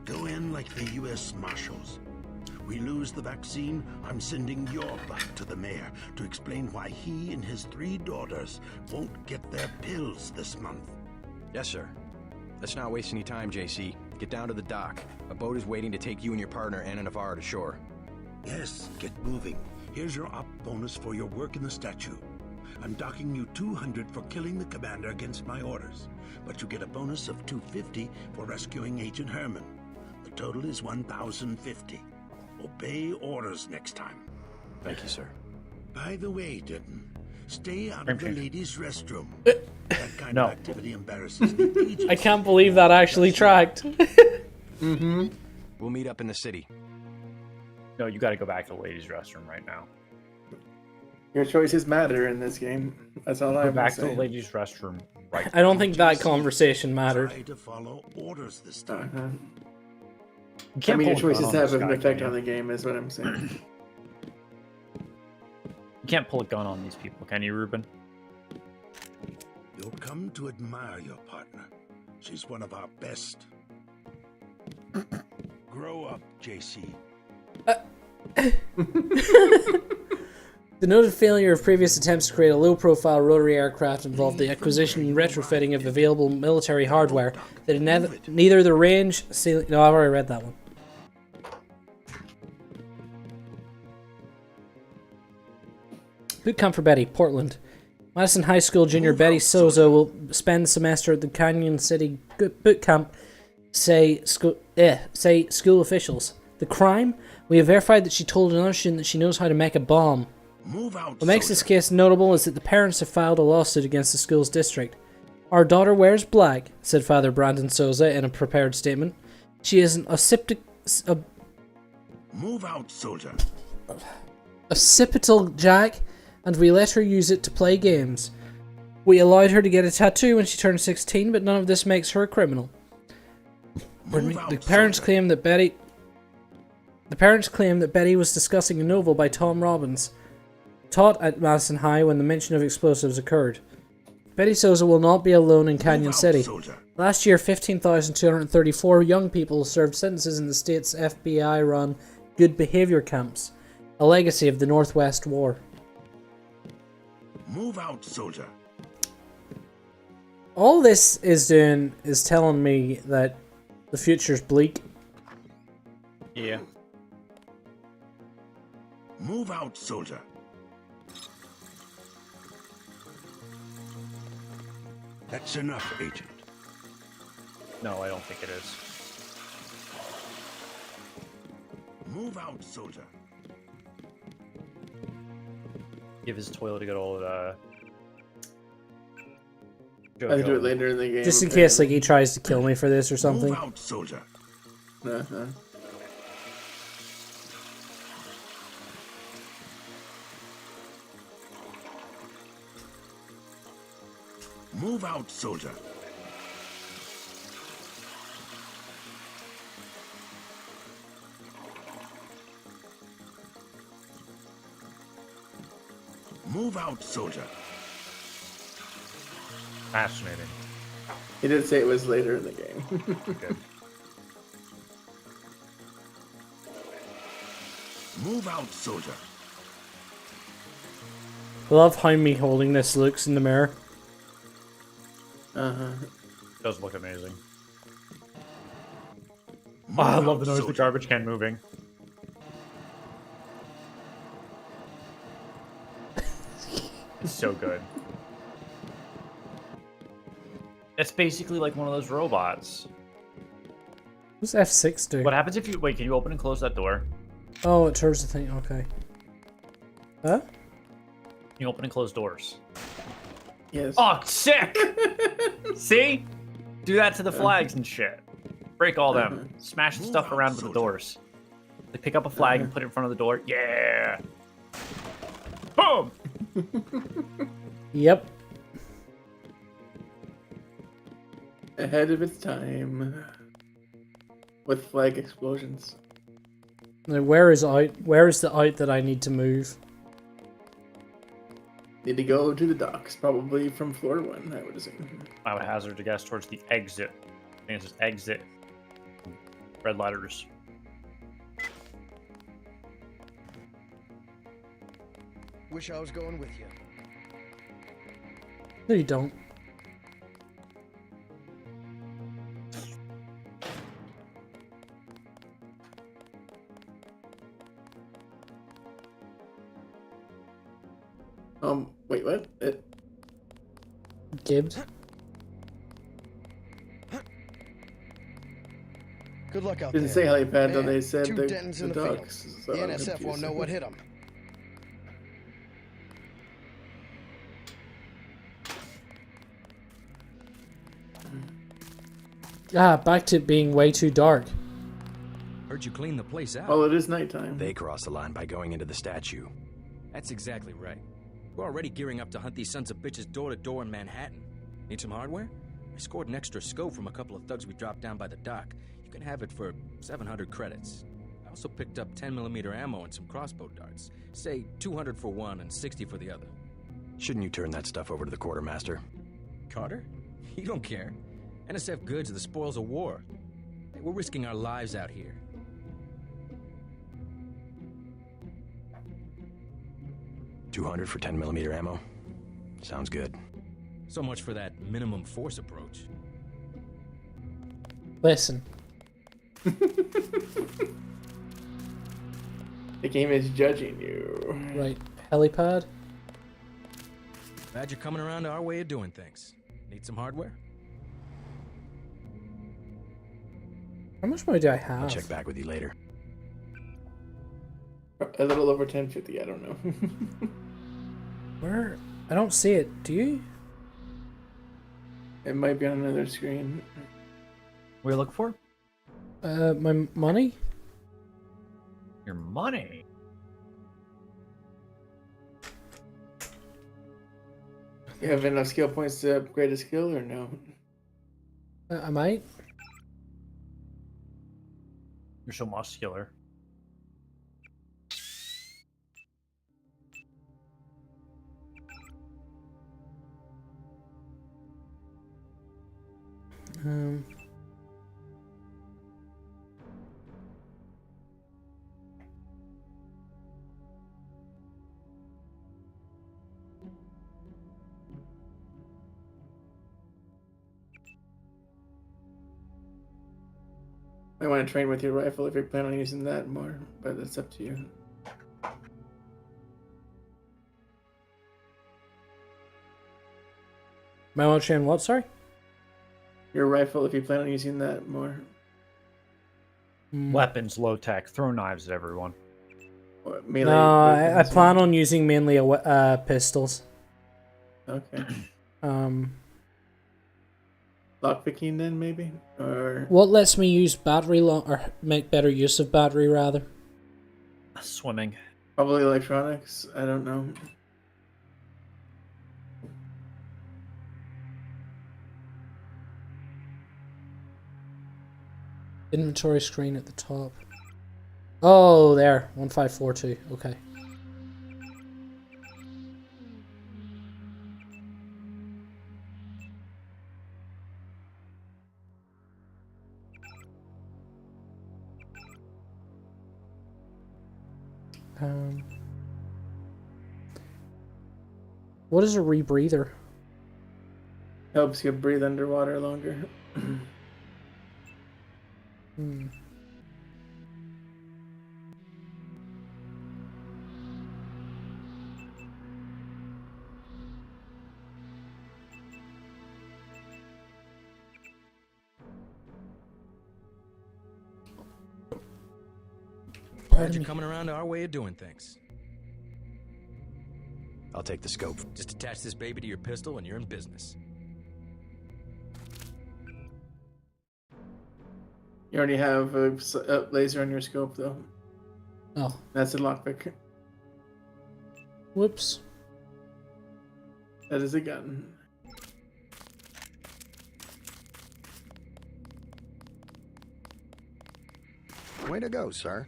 Go in like the U.S. Marshals. We lose the vaccine, I'm sending your butt to the mayor to explain why he and his 3 daughters won't get their pills this month. Yes, sir. Let's not waste any time, JC. Get down to the dock. A boat is waiting to take you and your partner, Anna Navarro, to shore. Yes, get moving. Here's your op bonus for your work in the statue. I'm docking you 200 for killing the commander against my orders, but you get a bonus of 250 for rescuing Agent Herman. The total is 1,050. Obey orders next time. Thank you, sir. By the way, Denton, stay out of the ladies' restroom. That kind of activity embarrasses the agents. I can't believe that actually tracked. Mm-hmm. We'll meet up in the city. No, you got to go back to the ladies' restroom right now. Your choices matter in this game. That's all Go I'm back to saying. the ladies' restroom right I don't think that conversation mattered. Try to follow orders this time. Uh-huh. You I can't mean, your pull a gun choices on have this an guy, effect can on you? the game, is what I'm saying. You can't pull a gun on these people, can you, Reuben? You'll come to admire your partner. She's one of our best. Grow up, JC. The noted failure of previous attempts to create a low-profile rotary aircraft involved the acquisition and retrofitting of available military hardware that had neither the range, ceiling... No, I've already read that one. Boot camp for Betty, Portland. Madison High School junior Betty Souza will spend the semester at the Canyon City boot camp, say school officials. The crime? We have verified that she told another student that she knows how to make a bomb. Move out, What makes this case notable is that the parents have filed a lawsuit against the school's district. Our daughter wears black, said Father Brandon Souza in a prepared statement. She is an Move out, soldier. occipital jack, and we let her use it to play games. We allowed her to get a tattoo when she turned 16, but none of this makes her a criminal. The parents claim that Betty was discussing a novel by Tom Robbins, taught at Madison High when the mention of explosives occurred. Betty Souza will not be alone in Canyon City. Last year, 15,234 young people served sentences in the state's FBI-run Good Behavior Camps, a legacy of the Northwest War. Move out, soldier. All this is doing is telling me that the future's bleak. Yeah. Move out, soldier. That's enough, Agent. No, I don't think it is. Move out, soldier. Give his toilet a good old, I can do it later in the game. Just in case, like, he tries to kill me for this or something. Move out, soldier. Uh-huh. Move out, soldier. Move out, soldier. Fascinating. He did say it was later in the game. Good. Move out, soldier. I love how me holding this looks in the mirror. Uh-huh. It does look amazing. Oh, I love the noise of the garbage can moving. It's so good. It's basically like one of those robots. What's F6 do? What happens if you wait? Can you open and close that door? Oh, it turns the thing. Okay. Huh? Can you open and close doors? Yes. Oh, sick! See? Do that to the flags and shit. Break all them. Smash the stuff around with the doors. Like pick up a flag and put it in front of the door. Yeah. Boom. Yep. Ahead of its time. With flag explosions. Now, where is out? Where is the out that I need to move? Need to go to the docks, probably from floor 1, I would assume. I would hazard to guess towards the exit. I think it says exit. Red letters. Wish I was going with you. No, you don't. Wait, what? Gibbs. Good luck out Didn't there. say helipad, though. Man, They said 2 the Dentons in the docks. field. So The I'm NSF won't confused. know what hit them. Ah, back to it being way too dark. Heard you clean the place out. Well, it is nighttime. They crossed the line by going into the statue. That's exactly right. We're already gearing up to hunt these sons of bitches door to door in Manhattan. Need some hardware? I scored an extra scope from a couple of thugs we dropped down by the dock. You can have it for 700 credits. I also picked up 10mm ammo and some crossbow darts. Say 200 for one and 60 for the other. Shouldn't you turn that stuff over to the quartermaster? Carter? You don't care. NSF goods are the spoils of war. Hey, we're risking our lives out here. $200 for 10mm ammo? Sounds good. So much for that minimum force approach. Listen. The game is judging you. Right. Helipad? Glad you're coming around to our way of doing things. Need some hardware? How much money do I have? I'll check back with you later. A little over 1050, I don't know. Where? I don't see it. Do you? It might be on another screen. What are you looking for? My money? Your money. You have enough skill points to upgrade a skill or no? I might. You're so muscular. I want to train with your rifle if you plan on using that more, but that's up to you. My want to train what, sorry? Your rifle if you plan on using that more. Weapons, low tech. Throw knives at everyone. Or melee No, I weapons. plan on using mainly pistols. Okay. Lockpicking then, maybe? Or What lets me use battery or make better use of battery, rather? Swimming. probably electronics. I don't know. Inventory screen at the top. Oh, there. 1542. Okay. What is a rebreather? Helps you breathe underwater longer. Glad you're coming around to our way of doing things. I'll take the scope. Just attach this baby to your pistol and you're in business. You already have a laser on your scope, though. Oh. That's a lockpick. Whoops. That is a gun. Way to go, sir.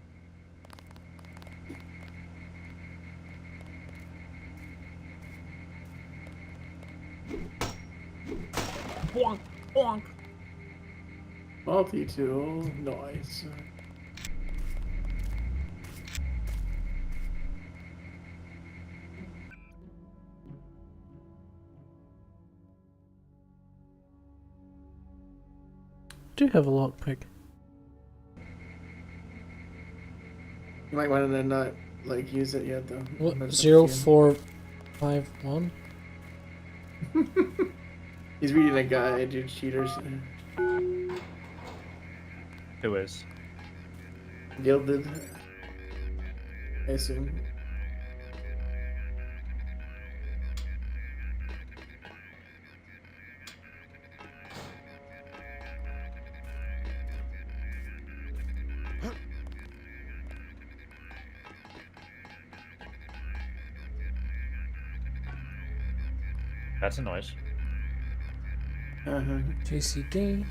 Bonk, bonk. Multi-tool, nice. Do have a lockpick. You might want to not like use it yet, though. What? 0451? He's reading a guide, dude. Cheaters. Who is? Gilded. I assume. That's a noise. JCD.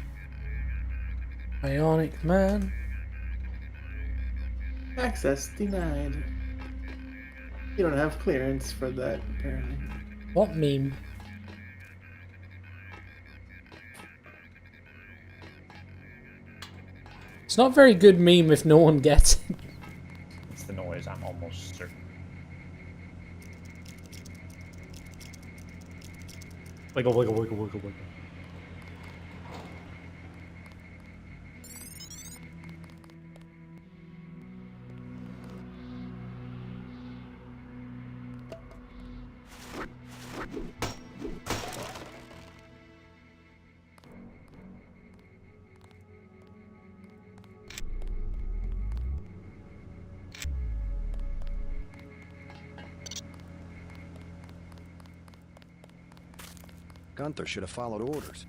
Ionic Man. Access denied. You don't have clearance for that, apparently. What meme? It's not very good meme if no one gets it. It's the noise, I'm almost certain. Wiggle, wiggle, wiggle, wiggle, wiggle. Gunther should have followed orders.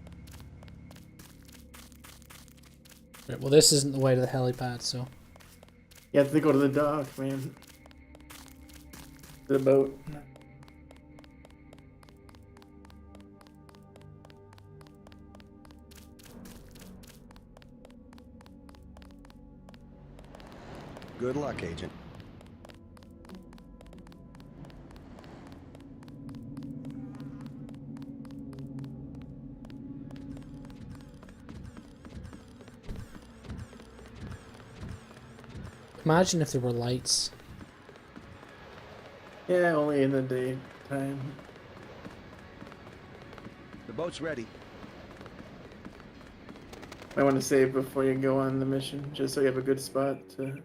Right, well, this isn't the way to the helipad, so. You have to go to the dock, man. The boat. Good luck, Agent. Imagine if there were lights. Yeah, only in the daytime. The boat's ready. I want to save before you go on the mission, just so you have a good spot to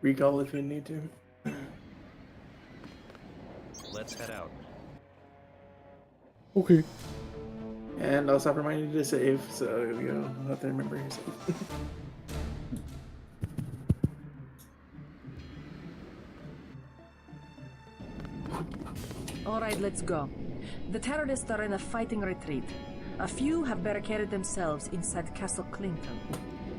recall if you need to. Let's head out. Okay. And I'll stop reminding you to save, so you know, I'll have to remember your save. Alright, let's go. The terrorists are in a fighting retreat. A few have barricaded themselves inside Castle Clinton.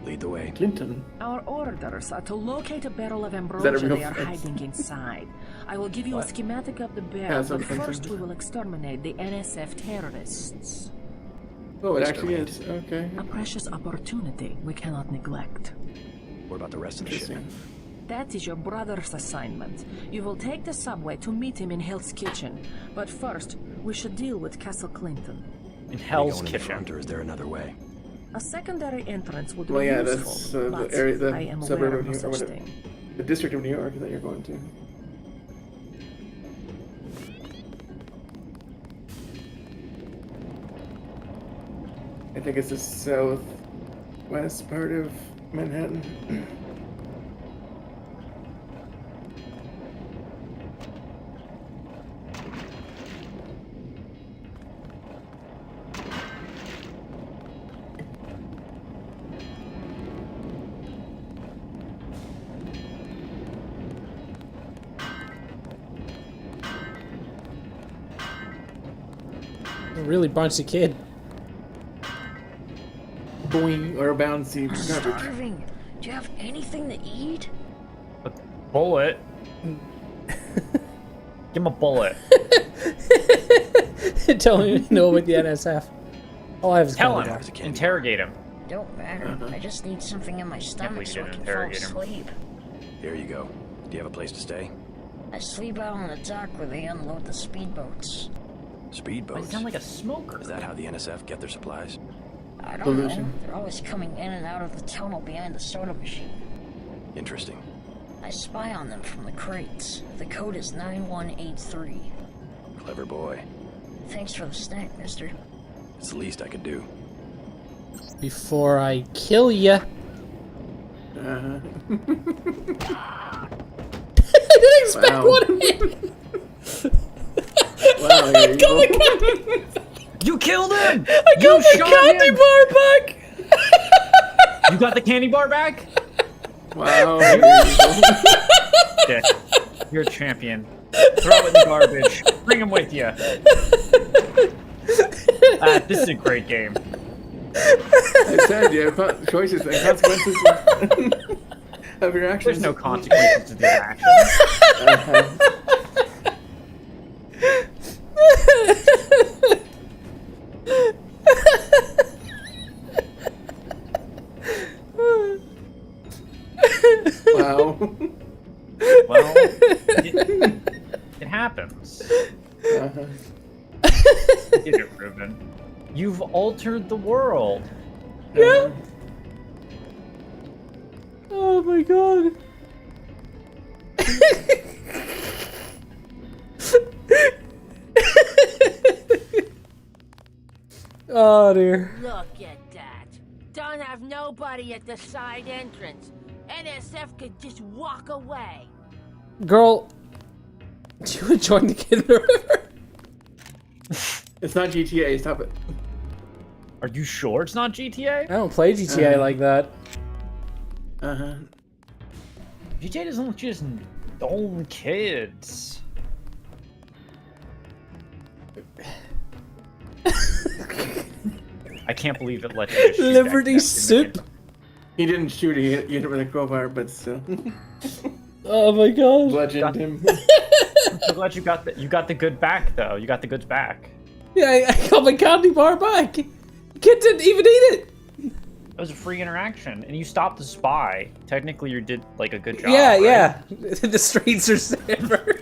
Lead the way. Clinton? Our orders are to locate a barrel of that a ambrosia real they are place? hiding inside. I will give you a schematic of the barrel, Castle but Clinton. first we will exterminate the NSF terrorists. Oh, it actually is. Okay. A precious opportunity we cannot neglect. What about the rest of the ship? That is your brother's assignment. You will take the subway to meet him in Hell's Kitchen. But first, we should deal with Castle Clinton. In Are we Hell's going in Kitchen. front, or is there another way? A secondary entrance would Well, be yeah, useful, that's but the area, the I am aware suburb of of no New York, or such whatever, thing. the district of New York that you're going to. I think it's the southwest part of Manhattan. A really bouncy kid. Boing or bouncy I'm garbage. starving. Do you have anything to eat? A bullet. Give him a bullet. Don't even know about the NSF. All I have is Tell candy him. bar. Interrogate him. Don't matter. I just need something in my stomach believe you so I didn't can fall interrogate him. asleep. Here you go. Do you have a place to stay? I sleep out on the dock where they unload the speedboats. You Speedboats? sound like a smoker. Is that how the NSF get their supplies? I don't Pollution. know. They're always coming in and out of the tunnel behind the soda machine. Interesting. I spy on them from the crates. The code is 9183. Clever boy. Thanks for the snack, mister. It's the least I could do. Before I kill ya. Uh-huh. I didn't expect Wow. one of him. Wow, you're Got evil. my candy. You killed him! I got You my shot candy him! bar back. You got the candy bar back? Wow, you're evil. Dick. You're a champion. Throw it in the garbage. Bring him with you. This is a great game. I said you have choices and consequences of your actions. There's no consequences to these actions. Uh-huh. Wow. Well, it happens. Uh-huh. Get it, Reuben. You've altered the world. Yeah. Oh my god. Oh dear. Look at that. Don't have nobody at the side entrance. NSF could just walk away. Girl, do you want to join the kid in the river? It's not GTA, stop it. Are you sure it's not GTA? I don't play GTA like that. Uh-huh. GTA doesn't just own kids. I can't believe it let you just shoot Liberty that soup. He didn't shoot it, he hit it with a crowbar, but still. Oh my god. Bludgeoned him. I'm so glad you got the good back though. You got the goods back. Yeah, I got my candy bar back. The kid didn't even eat it. It was a free interaction, and you stopped the spy. Technically, you did like a good job. Yeah, right? yeah. The streets are safer.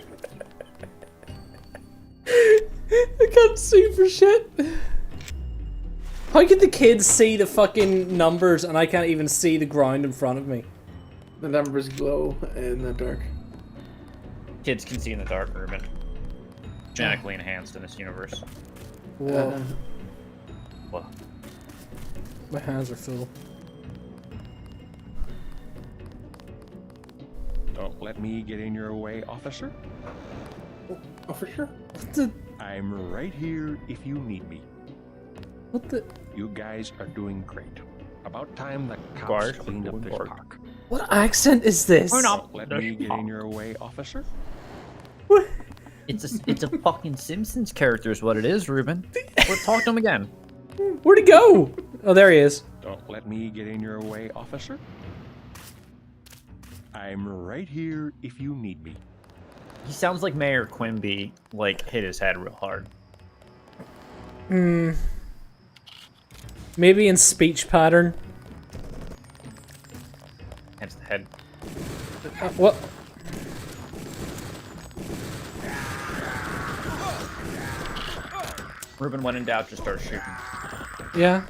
I can't see for shit. How can the kids see the fucking numbers and I can't even see the ground in front of me? The numbers glow in the dark. Kids can see in the dark, Reuben. Genetically enhanced in this universe. Whoa. Whoa. My hands are full. Don't let me get in your way, officer. Oh, for sure. What the? I'm right here if you need me. What the? You guys are doing great. About time the cops Guard. cleaned up this Guard. park. What accent is this? Let me get in your way, officer. It's a fucking Simpsons character is what it is, Reuben. Talk to him again. Where'd he go? Oh, there he is. Don't let me get in your way, officer. I'm right here if you need me. He sounds like Mayor Quimby, like, hit his head real hard. Hmm. Maybe in speech pattern. Hence the head. What? Reuben, when in doubt, just start shooting. Yeah.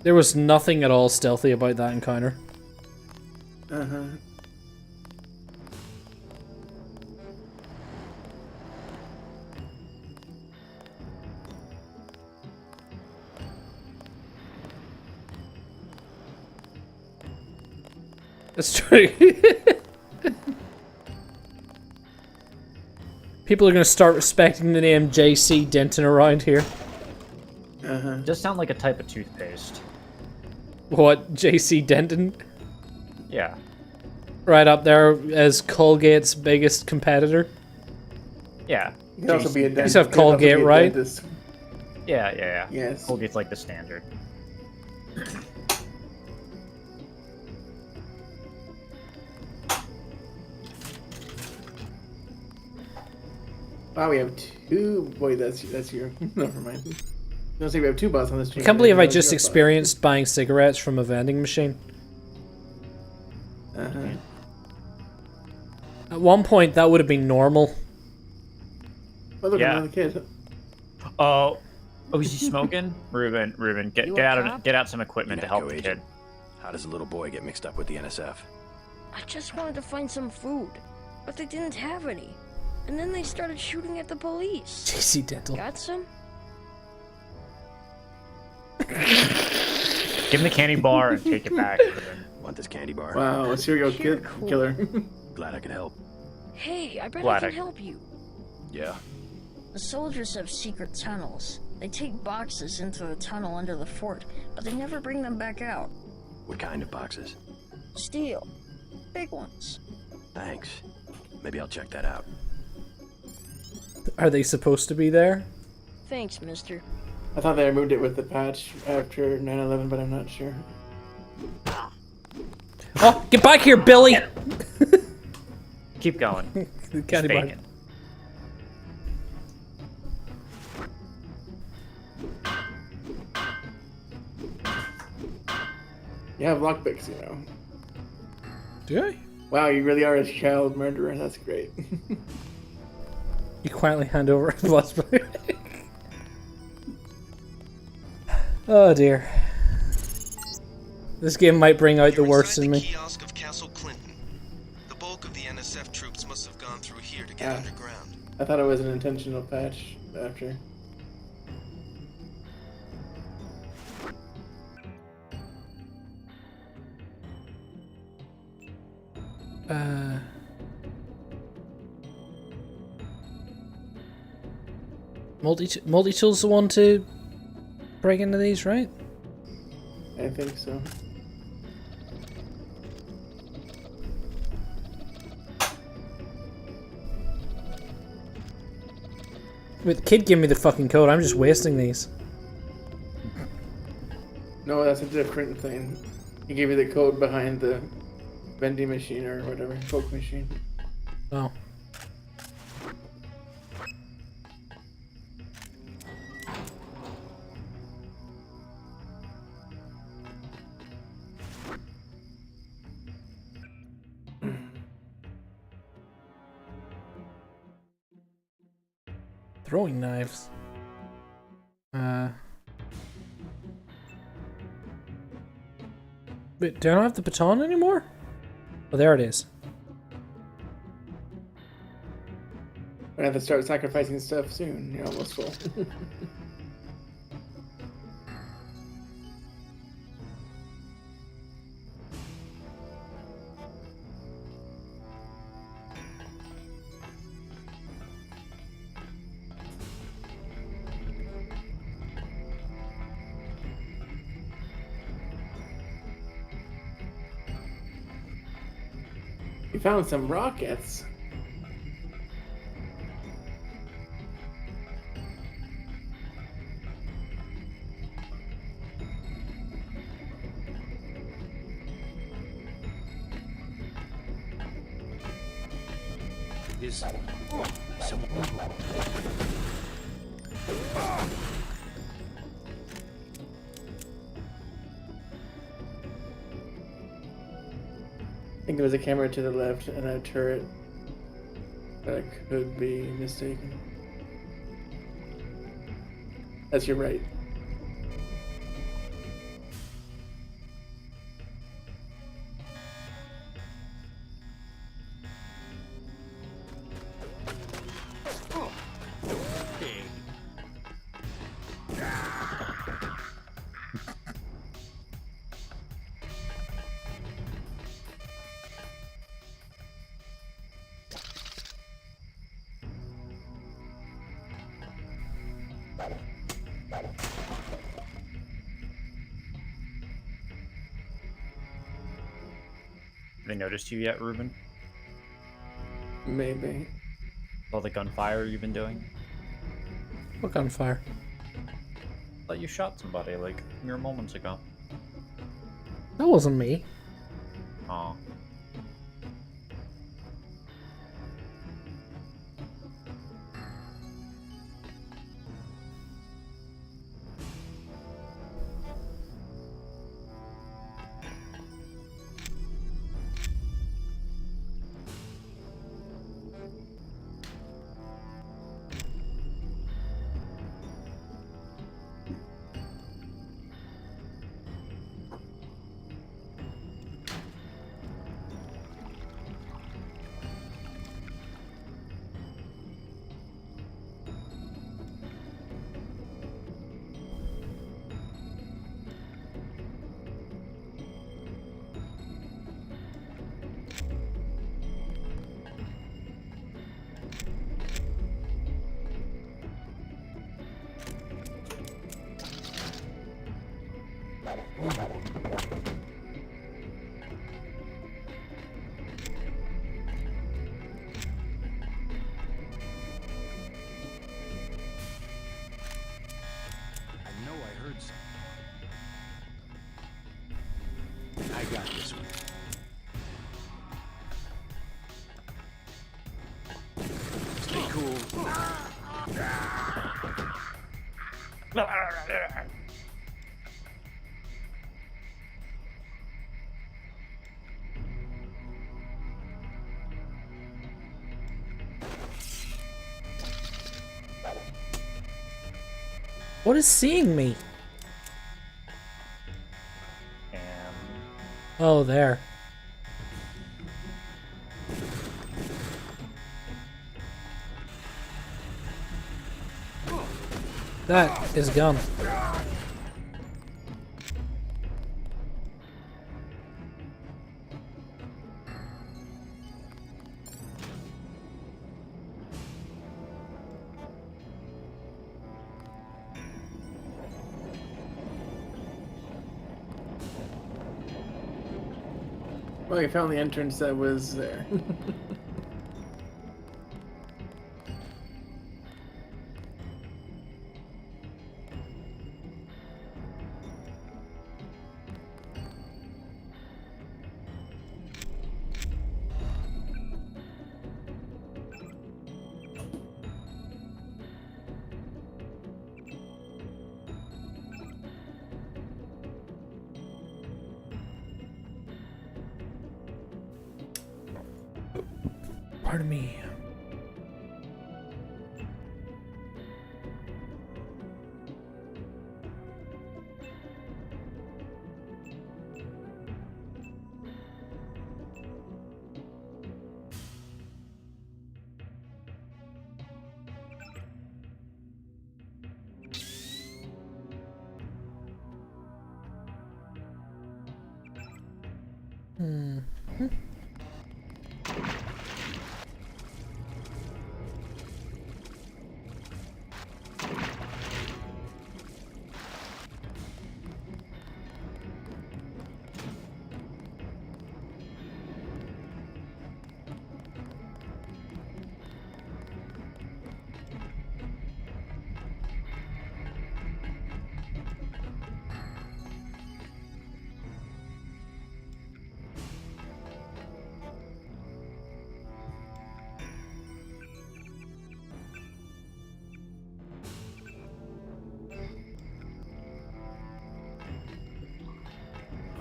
There was nothing at all stealthy about that encounter. Uh-huh. That's true. People are gonna start respecting the name J.C. Denton around here. Just sound like a type of toothpaste. What, J.C. Denton? Yeah. Right up there as Colgate's biggest competitor. Yeah. You can also be a dentist. You have Colgate, right? Yeah. Yes. Colgate's like the standard. Wow, we have two. Boy, that's your. Never mind. I was gonna say we have two bots on this I team. can't believe I just experienced buying cigarettes from a vending machine. At one point, that would have been normal. Oh, look, Yeah. another kid. Oh, is he smoking? Reuben, get out some equipment to help the kid. How does a little boy get mixed up with the NSF? I just wanted to find some food, but they didn't have any. And then they started shooting at the police. J.C. Dental. Got some? Give him the candy bar and take it back. Want this candy bar? Wow, a serial killer. Glad I could help. Hey, I bet Glad I I- can help you. Yeah. The soldiers have secret tunnels. They take boxes into the tunnel under the fort, but they never bring them back out. What kind of boxes? Steel. Big ones. Thanks. Maybe I'll check that out. Are they supposed to be there? Thanks, mister. I thought they removed it with the patch after 9/11, but I'm not sure. Oh, get back here, Billy! Keep going. The candy bar. Bacon. You have lockpicks, you know. Do I? Wow, you really are a child murderer. That's great. You quietly hand over a blood. Oh dear. This game might bring out the worst in me. Kiosk of Castle Clinton. The bulk of the NSF troops must have gone through here to get underground. I thought it was an intentional patch after. Multi-tool's the one to break into these, right? I think so. Wait, the kid gave me the fucking code. I'm just wasting these. No, that's a different thing. He gave you the code behind the vending machine or whatever, Coke machine. Oh. Throwing knives. Wait, do I not have the baton anymore? Oh, there it is. We're gonna have to start sacrificing stuff soon. You're almost full. You found some rockets. Is someone? I think there was a camera to the left and a turret. That could be mistaken. That's your right. they noticed you yet, Reuben? Maybe. All the gunfire you've been doing? What gunfire? Thought you shot somebody like mere moments ago. That wasn't me. Oh. I got this one. Stay cool. What is seeing me? Oh, there. That is gone. Well, I found the entrance that was there. Pardon me.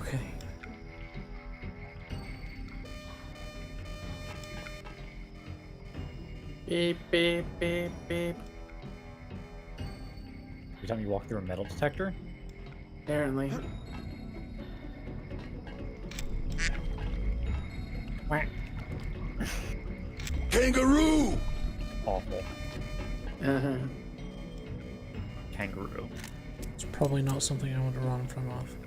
Okay. Beep, beep, beep, beep. Every time you walk through a metal detector? Apparently. Kangaroo! Awful. Uh-huh. Kangaroo. It's probably not something I want to run in front of.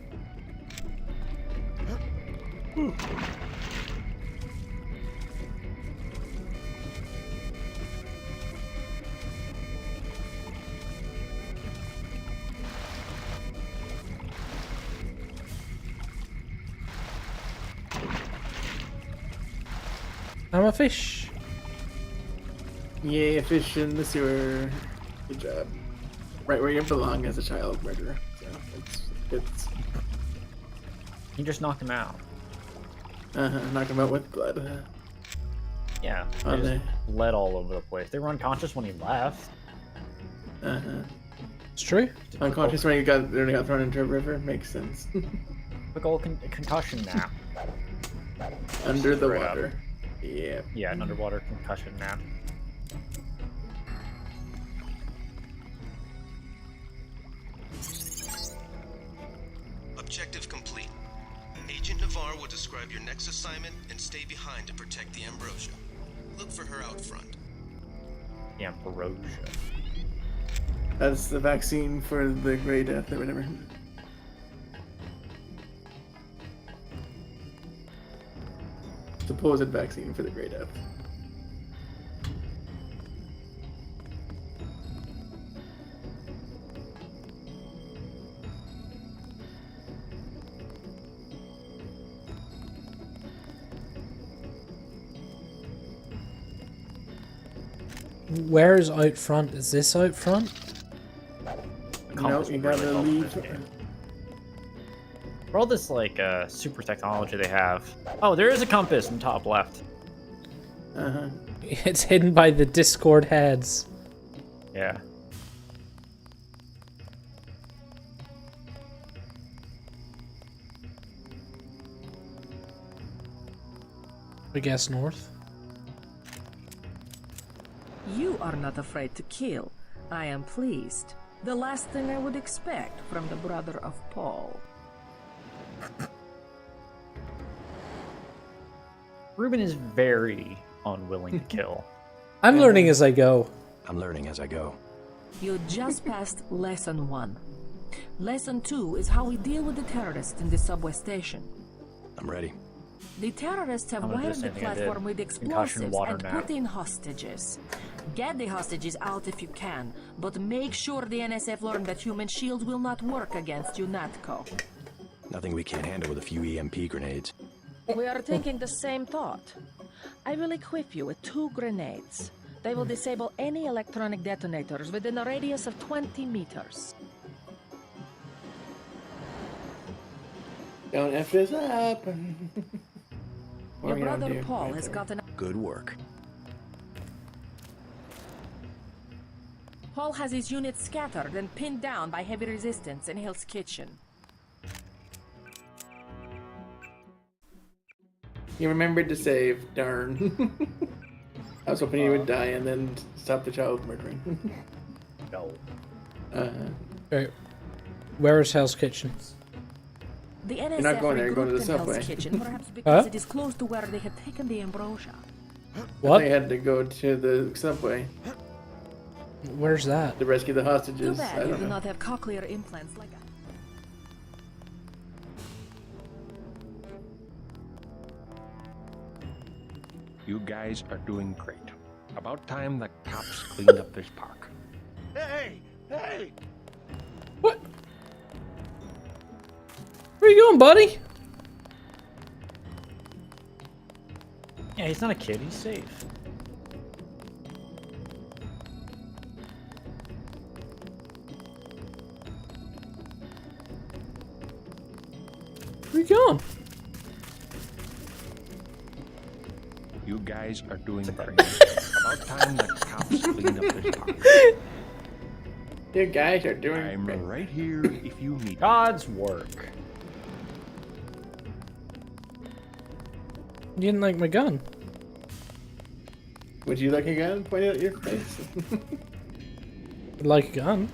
I'm a fish. Yeah, fish in the sewer. Good job. Right where you belong as a child murderer. So it's You just knocked him out. knocked him out with blood. Yeah, On they just bled all over the place. They were unconscious when he left. It's true. Unconscious when he got thrown into a river makes sense. Quick old concussion nap. Under the Straight water. up. Yeah. Yeah, an underwater concussion nap. Objective complete. Agent Navarre will describe your next assignment and stay behind to protect the Ambrosia. Look for her out front. The Ambrosia. That's the vaccine for the Grey Death or whatever. Supposed vaccine for the Grey Death. Where's out front? Is this out front? No, you gotta leave. For all this like super technology they have. Oh, there is a compass in top left. It's hidden by the Discord heads. Yeah. I guess north. You are not afraid to kill. I am pleased. The last thing I would expect from the brother of Paul. Reuben is very unwilling to kill. I'm learning as I go. I'm learning as I go. You just passed lesson 1. Lesson 2 is how we deal with the terrorists in the subway station. I'm ready. The terrorists have I'm gonna do wired the the same thing I did. platform with Concussion explosives water and nap. put in hostages. Get the hostages out if you can, but make sure the NSF learn that human shields will not work against UNATCO. Nothing we can't handle with a few EMP grenades. We are thinking the same thought. I will equip you with 2 grenades. They will disable any electronic detonators within a radius of 20 meters. Don't F this up. Your brother Paul has gotten... Good work. Paul has his units scattered and pinned down by heavy resistance in Hill's kitchen. You remembered to save, darn. I was hoping you would die and then stop the child murdering. No. Right. Where is Hell's Kitchen? The NSF You're not going there, you're going to the regrouped in Hell's subway. Kitchen, perhaps because Huh? it is close to where they have taken the Ambrosia. What? They had to go to the subway Where's that? to rescue the Too hostages. bad I you don't do know. not have cochlear implants like I... You guys are doing great. About time the cops cleaned up this park. Hey! Hey! What? Where you going, buddy? Yeah, he's not a kid. He's safe. Where you going? You guys are doing great. About time the cops cleaned up this park. You guys are doing I'm great. right here if you need me. God's work. You didn't like my gun. Would you like a gun pointed at your face? I'd like a gun.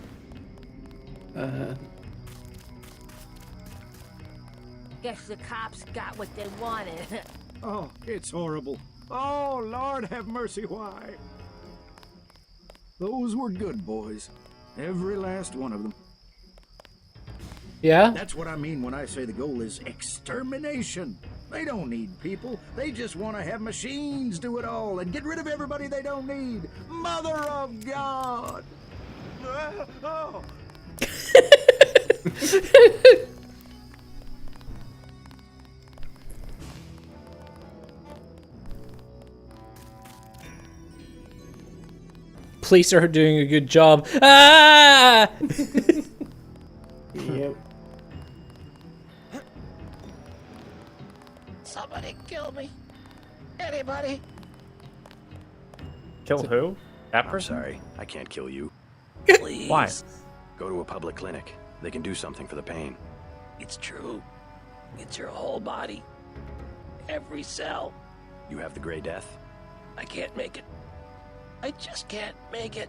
Guess the cops got what they wanted. Oh, it's horrible. Oh, Lord have mercy, why? Those were good boys. Every last one of them. Yeah? That's what I mean when I say the goal is extermination. They don't need people. They just want to have machines do it all and get rid of everybody they don't need. Mother of God! Oh. Police are doing a good job. Ah! Yep. Somebody kill me. Anybody? Kill who? That I'm person? sorry, I can't kill you. Please. Why? Go to a public clinic. They can do something for the pain. It's true. It's your whole body. Every cell. You have the Gray Death? I can't make it. I just can't make it.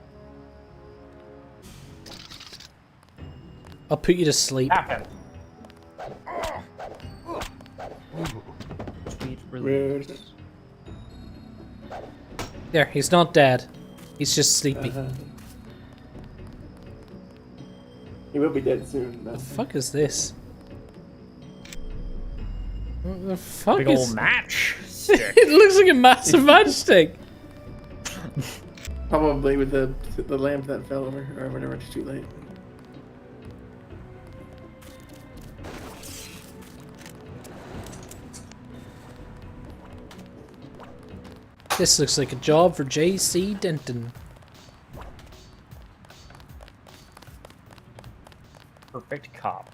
I'll put you to sleep. Happen. Sweet Rude. There, he's not dead. He's just sleepy. He will be dead soon. The fuck is this? What the fuck Big is... old match stick. It looks like a massive matchstick. Probably with the lamp that fell over, or whatever. It's too late. This looks like a job for J.C. Denton. Perfect cop.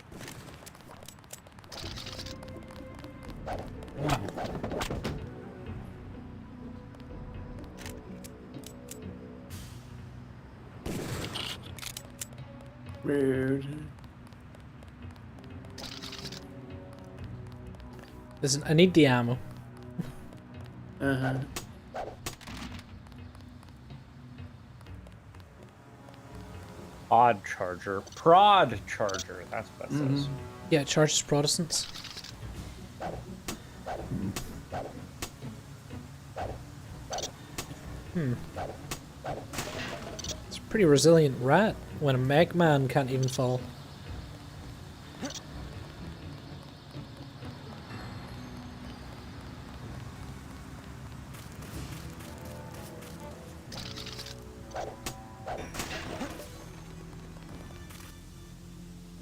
Rude. Listen, I need the ammo. Odd charger. Prod charger. That's what that says. Yeah, it charges Protestants. It's a pretty resilient rat when a Megman can't even fall.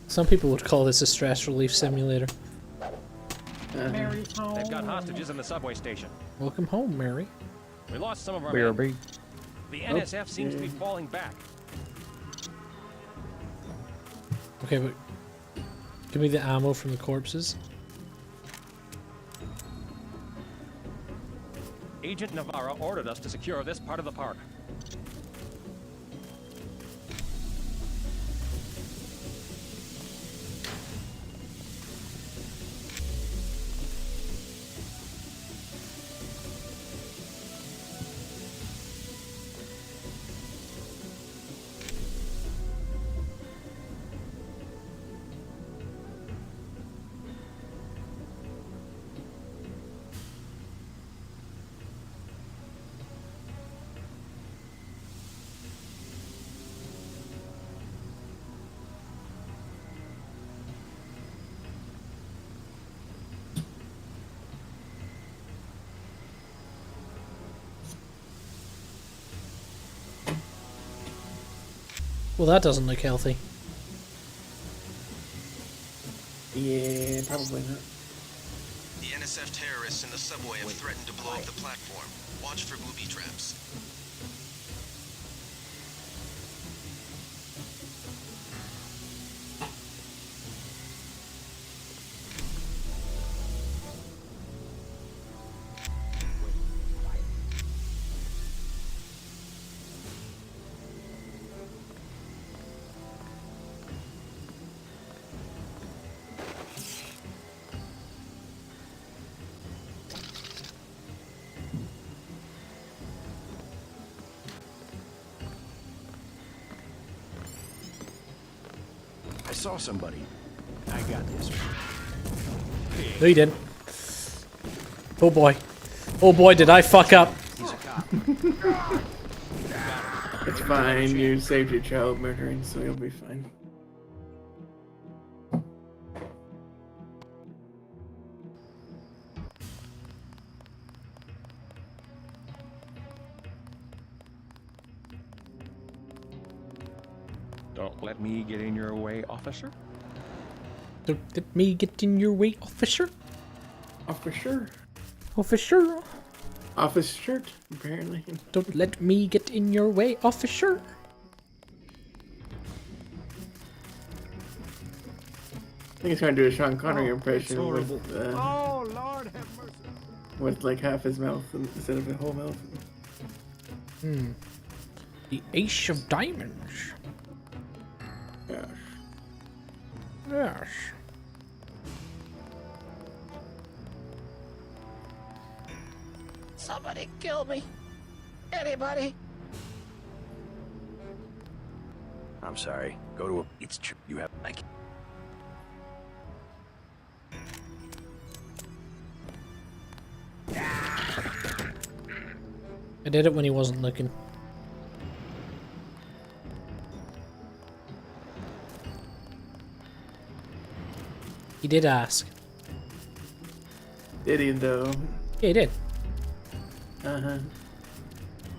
Some people would call this a stress relief simulator. Mary's home. They've got hostages in the subway station. Welcome home, Mary. We lost some of our BRB. men. The NSF seems to be falling back. Okay, but give me the ammo from the corpses. Agent Navarro ordered us to secure this part of the park. Well, that doesn't look healthy. Yeah, probably not. The NSF terrorists in the subway have threatened to blow up the platform. Watch for booby traps. I saw somebody. I got this. No, you didn't. Oh boy. Oh boy, did I fuck up. He's a cop. It's fine. You saved your child murdering, so you'll be fine. Don't let me get in your way, officer. Don't let me get in your way, officer. Oh, for sure. Officer. Office shirt, apparently. Don't let me get in your way, officer. I think he's trying to do a Sean Connery impression with, Oh, Lord have mercy. with like half his mouth instead of the whole mouth. The Ace of Diamonds. Gosh. Yes. Somebody kill me. Anybody? I'm sorry. Go to a... It's true. You have... I did it when he wasn't looking. He did ask. Did he though? Yeah, he did. Uh-huh.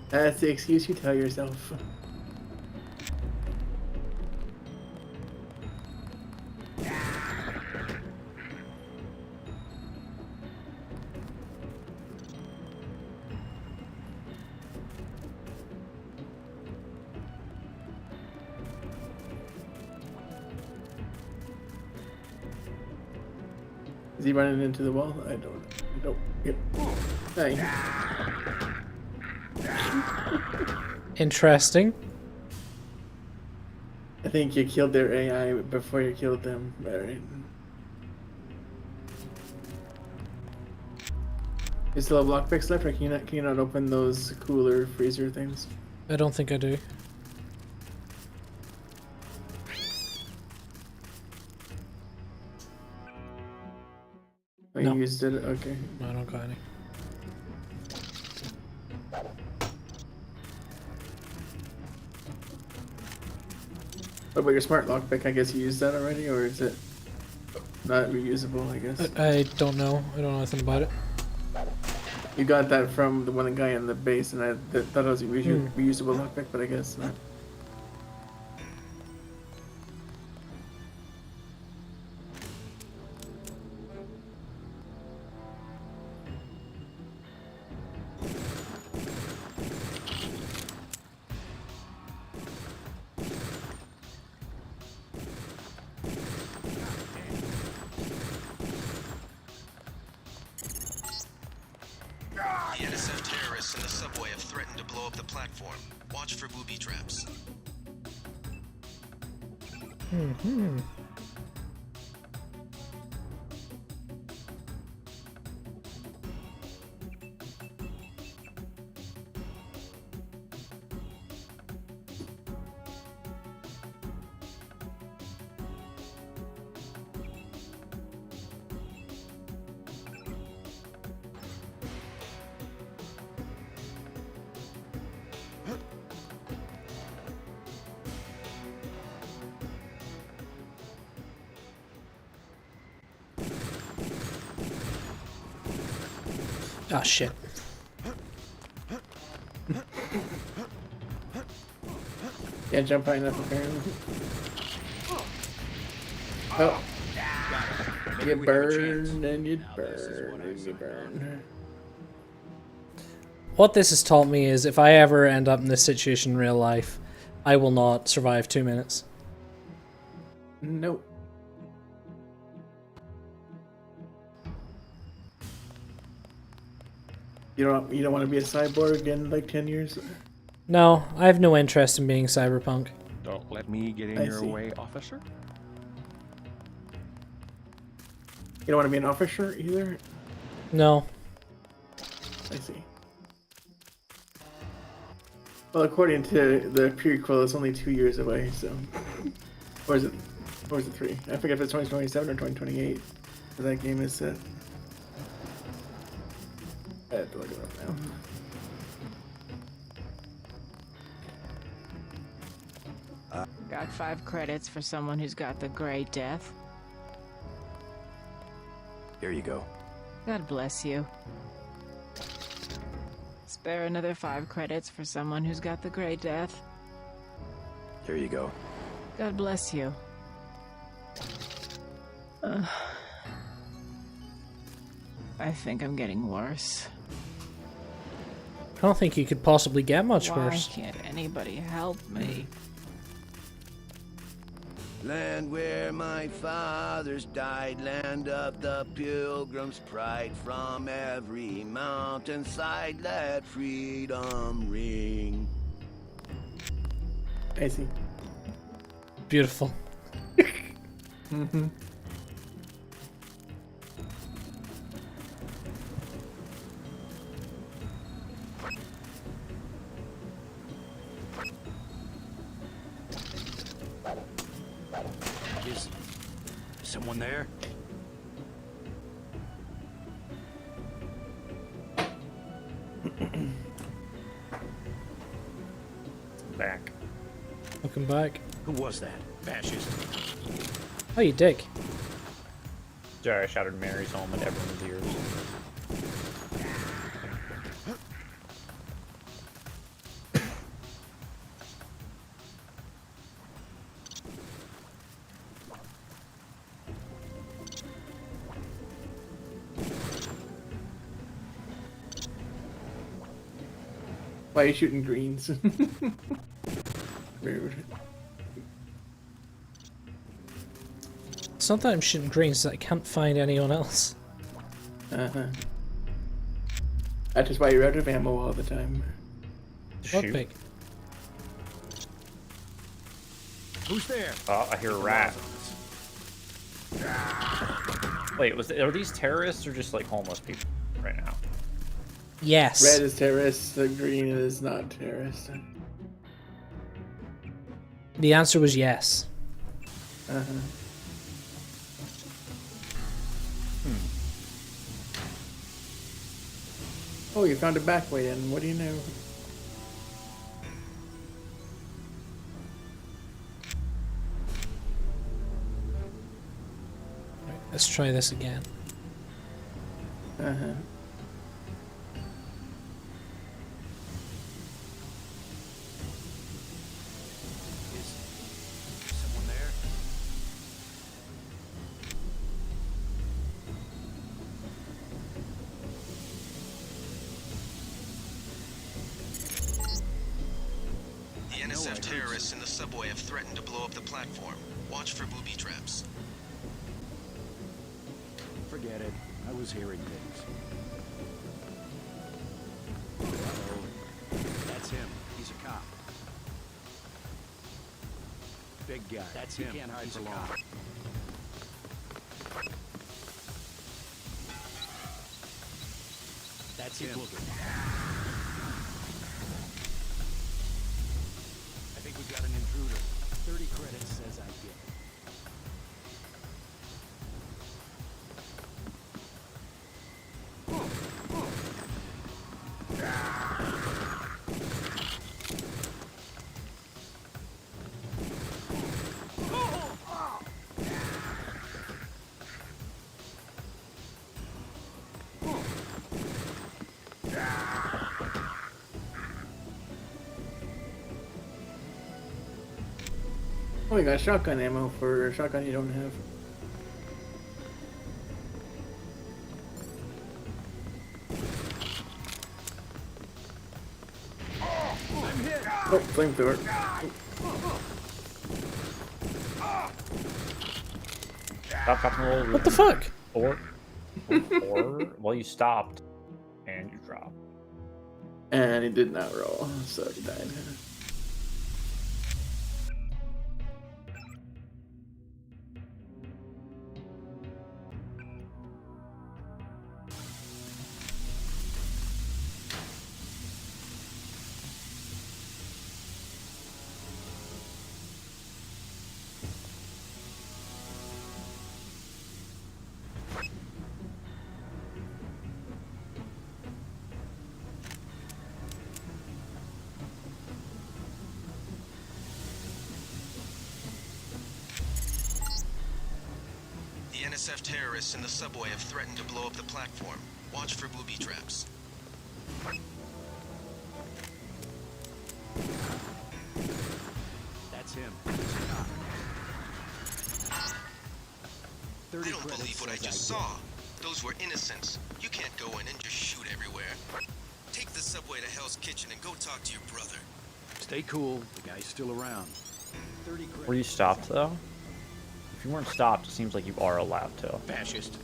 That's the excuse you tell yourself. Is he running into the wall? I don't. Nope. Yep. Hey. Interesting. I think you killed their AI before you killed them. Alright. You still have lockpicks left, or can you not open those cooler freezer things? I don't think I do. Oh, No. you used it? Okay. No, I don't got any. What about your smart lockpick? I guess you used that already, or is it not reusable, I guess? I don't know. I don't know anything about it. You got that from the one guy in the base, and I thought it was a reusable lockpick, but I guess not. The NSF terrorists in the subway have threatened to blow up the platform. Watch for booby traps. Mm-hmm. Ah, shit. Can't jump high enough, apparently. Oh. You burn, and you burn, and you burn. What this has taught me is if I ever end up in this situation in real life, I will not survive 2 minutes. Nope. You don't want to be a cyborg in like 10 years? No, I have no interest in being cyberpunk. Don't let me get in your way, officer. You don't want to be an officer either? No. I see. Well, according to the prequel, it's only 2 years away, so... Or is it 3? I forget if it's 2027 or 2028 that that game is set. I have to look it up now. Got 5 credits for someone who's got the Grey Death. Here you go. God bless you. Spare another 5 credits for someone who's got the Grey Death. Here you go. God bless you. I think I'm getting worse. I don't think you could possibly get much Why worse. can't anybody help me? Land where my fathers died, land of the pilgrim's pride. From every mountainside, let freedom ring. I see. Beautiful. Mm-hmm. Is someone there? Back. Welcome back. Who was that? Fascist. Oh, you dick. Sorry, I shouted Mary's home at everyone's ears. Why are you shooting greens? Rude. It's not that I'm shooting greens, that I can't find anyone else. Uh-huh. That's just why you're out of ammo all the time. What pig? Who's there? Oh, I hear a rat. Wait, are these terrorists or just like homeless people right now? Yes. Red is terrorist, the green is not terrorist. The answer was yes. Uh-huh. Oh, you found a back way in. What do you know? Right, let's try this again. Uh-huh. Is someone there? The NSF terrorists in the subway have threatened to blow up the platform. Watch for booby traps. Forget it. I was hearing things. Uh-oh. That's him. He's a cop. Big guy. That's him. He can't hide for long. That's him. I think we got an intruder. 30 credits says I get it. Oh, you got shotgun ammo for a shotgun you don't have. Oh, flamethrower. Stop, drop, and roll. What the fuck? Or, well, you stopped and you dropped. And he did not roll, so he died. The NSF terrorists in the subway have threatened to blow up the platform. Watch for booby traps. That's him. I don't believe what I just saw. Those were innocents. You can't go in and just shoot everywhere. Take the the subway to Hell's Kitchen and go talk to your brother. Stay cool. The guy's still around. 30 credits. Were you stopped though? If you weren't stopped, it seems like you are allowed to. Fascist.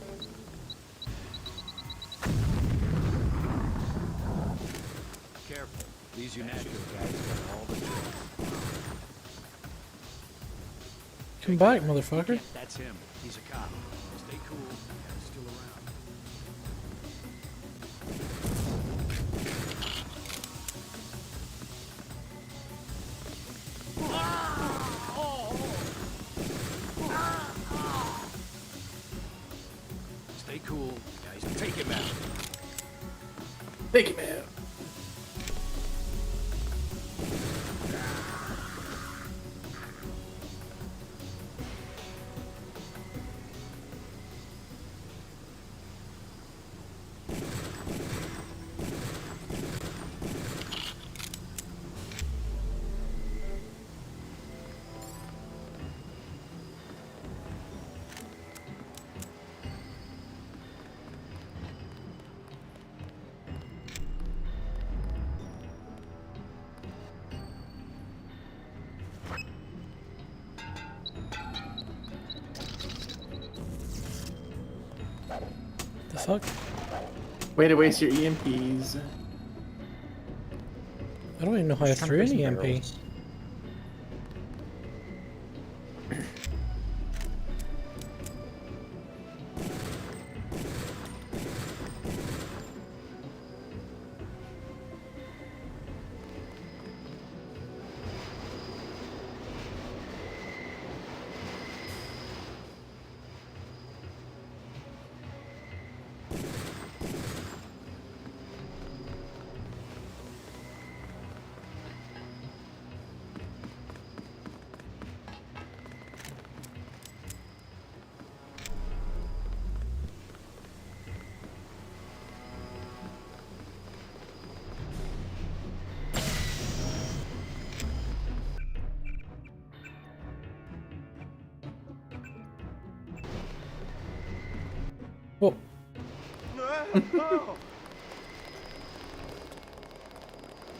Careful. These United guys got all the tricks. Come back, motherfucker. That's him. He's a cop. Stay cool. The guy's still around. Stay cool, guys. Take him out. Take him out. The fuck? Way to waste your EMPs. I don't even know how I threw an EMP. Whoa.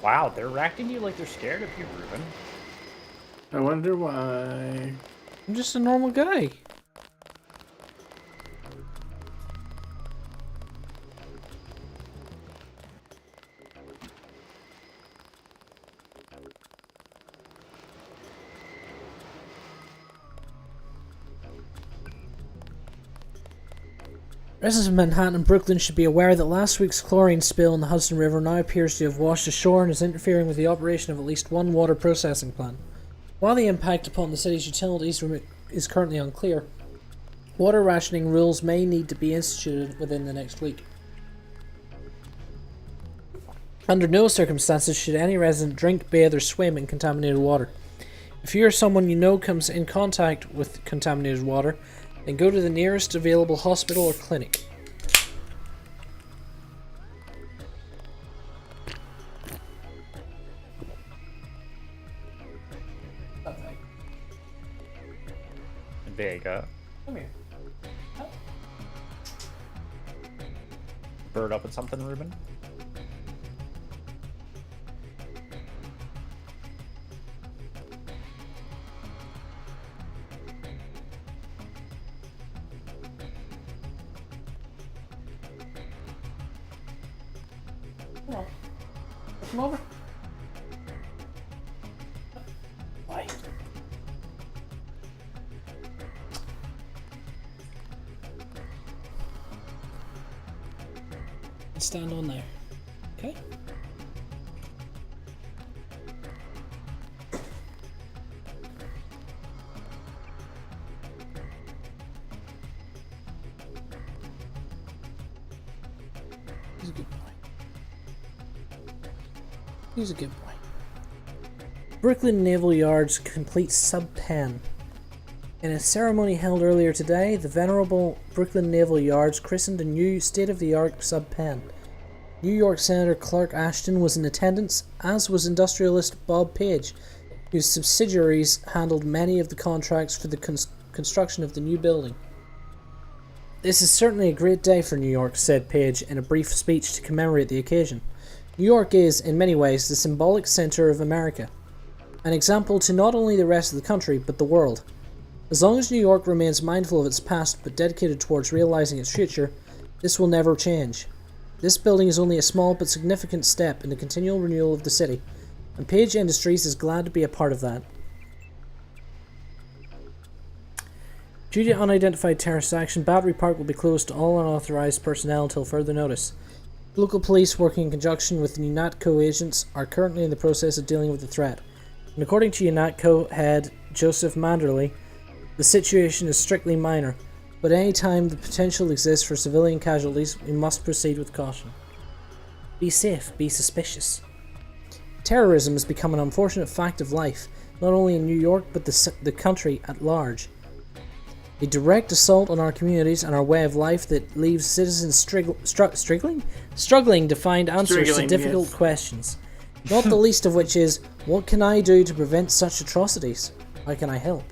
Wow, they're acting you like they're scared of you, Reuben. I wonder why. I'm just a normal guy. Residents of Manhattan and Brooklyn should be aware that last week's chlorine spill in the Hudson River now appears to have washed ashore and is interfering with the operation of at least one water processing plant. While the impact upon the city's utilities is currently unclear, water rationing rules may need to be instituted within the next week. Under no circumstances should any resident drink, bathe, or swim in contaminated water. If you or someone you know comes in contact with contaminated water, then go to the nearest available hospital or clinic. There you go. Come here. Bird up at something, Reuben? Come on. Come over. Why? Stand on there. Okay. He's a good boy. He's a good boy. Brooklyn Naval Yard's complete sub-pen. In a ceremony held earlier today, the venerable Brooklyn Naval Yards christened a new state-of-the-art sub-pen. New York Senator Clark Ashton was in attendance, as was industrialist Bob Page, whose subsidiaries handled many of the contracts for the construction of the new building. "This is certainly a great day for New York," said Page in a brief speech to commemorate the occasion. New York is, in many ways, the symbolic center of America. An example to not only the rest of the country, but the world. As long as New York remains mindful of its past but dedicated towards realizing its future, this will never change. This building is only a small but significant step in the continual renewal of the city, and Page Industries is glad to be a part of that. Due to unidentified terrorist action, Battery Park will be closed to all unauthorized personnel until further notice. Local police, working in conjunction with the UNATCO agents, are currently in the process of dealing with the threat. And according to UNATCO head Joseph Manderley, the situation is strictly minor, but any time the potential exists for civilian casualties, we must proceed with caution. Be safe, be suspicious. Terrorism has become an unfortunate fact of life, not only in New York but the country at large. A direct assault on our communities and our way of life that leaves citizens struggling to find answers to difficult questions. Not the least of which is, what can I do to prevent such atrocities? How can I help?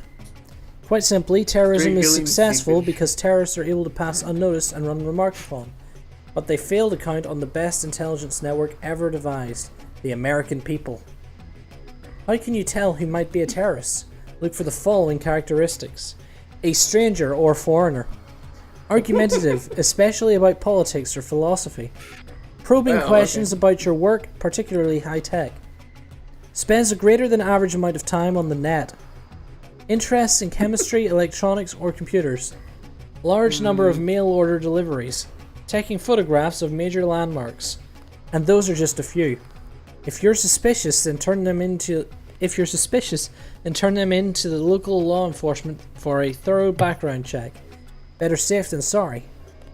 Quite simply, terrorism is successful because terrorists are able to pass unnoticed and unremarked upon. But they fail to count on the best intelligence network ever devised, the American people. How can you tell who might be a terrorist? Look for the following characteristics. A stranger or foreigner. Argumentative, especially about politics or philosophy. Probing questions about your work, particularly high-tech. Spends a greater than average amount of time on the net. Interests in chemistry, electronics, or computers. Large number of mail order deliveries. Taking photographs of major landmarks. And those are just a few. If you're suspicious, then turn them into the local law enforcement for a thorough background check. Better safe than sorry.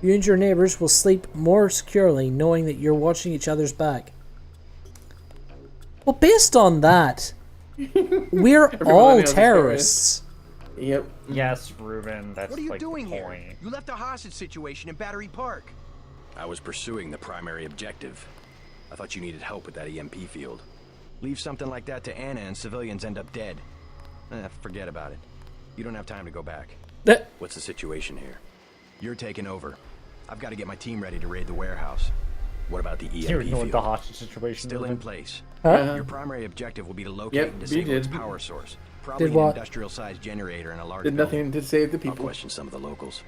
You and your neighbors will sleep more securely knowing that you're watching each other's back. Well, based on that, we're all terrorists. Yep. Yes, Reuben, that's What are you like doing the here? point. You left a hostage situation in Battery Park. I was pursuing the primary objective. I thought you needed help with that EMP field. Leave something like that to Anna and civilians end up dead. Forget about it. You don't have time to go back. What's the situation here? You're taking over. I've got to get my team ready to raid the warehouse. What about the EMP You ignored field? the hostage situation. Still in Reuben. place. Huh? Your primary objective will be to locate and disable its power source. Probably Did an what? industrial-sized generator in a large Did nothing to save the I'll people. question some of the locals.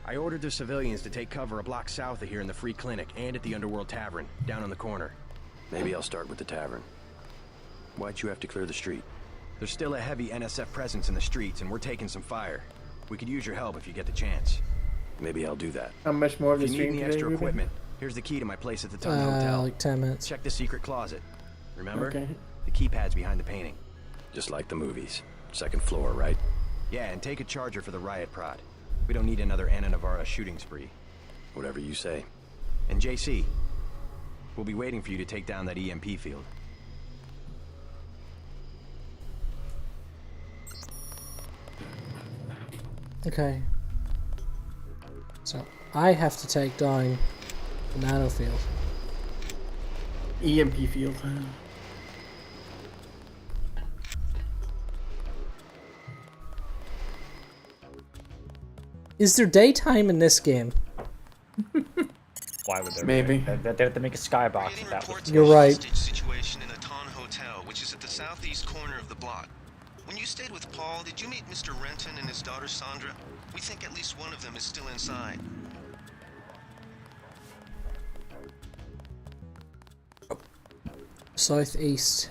I ordered the civilians to take cover a block south of here in the Free Clinic and at the Underworld Tavern, down on the corner. Maybe I'll start with the tavern. Why'd you have to clear the street? There's still a heavy NSF presence in the streets, and we're taking some fire. We could use your help if you get the chance. Maybe I'll do that. How much more of the If you need stream any today, extra Reuben? equipment, here's the key to my place at the Ton Hotel. Like 10 minutes. Check the secret closet. Remember? Okay. The keypad's behind the painting. Just like the movies. Second floor, right? Yeah, and take a charger for the riot prod. We don't need another Anna Navarra shooting spree. Whatever you say. And JC, we'll be waiting for you to take down that EMP field. Okay. So, I have to take down the nanofield. EMP field. Is there daytime in this game? Why would there Maybe. be? They'd have to make a skybox if that was. You're right. Hostage situation in the Ton Hotel, which is at the southeast corner of the block. When you stayed with Paul, did you meet Mr. Renton and his daughter Sandra? We think at least one of them is still inside. Southeast.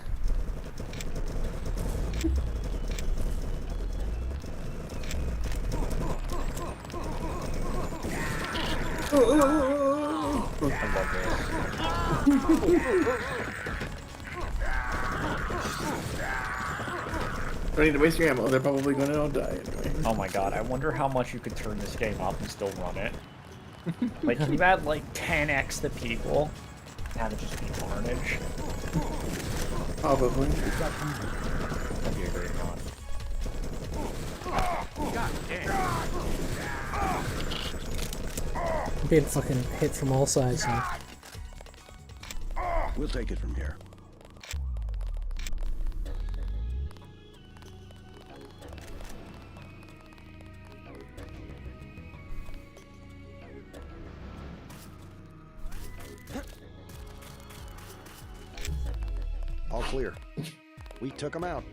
Don't need to waste your ammo. They're probably going to all die anyway. Oh my god, I wonder how much you could turn this game up and still run it. Like, can you add like 10x the people? Have it just be carnage? Probably. That'd be a great mod. God damn. I'm being fucking hit from all sides now. We'll take it from here. clear. We took them out.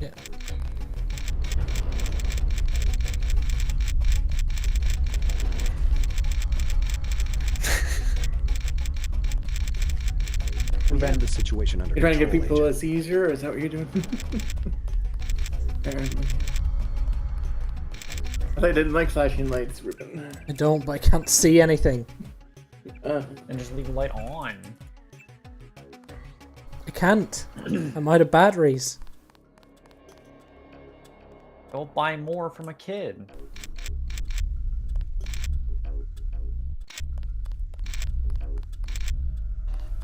Yeah. We had the situation under You're trying to get control, people a seizure, or is that what you're doing? Apparently. I didn't like flashing lights, Reuben. I don't, but I can't see anything. And just leave the light on. I can't. I'm out of batteries. Go buy more from a kid.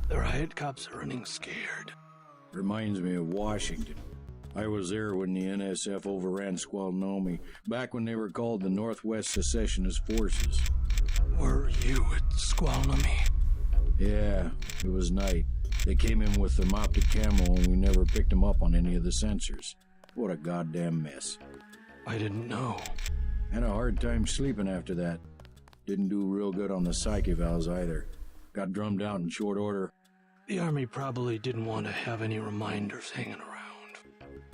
The riot cops are running scared. Reminds me of Washington. I was there when the NSF overran Squalnomi, back when they were called the Northwest Secessionist Forces. Were you at Squalnomi? Yeah, it was night. They came in with thermoptic camo and we never picked them up on any of the sensors. What a goddamn mess. I didn't know. Had a hard time sleeping after that. Didn't do real good on the psyche valves either. Got drummed out in short order. The Army probably didn't want to have any reminders hanging around.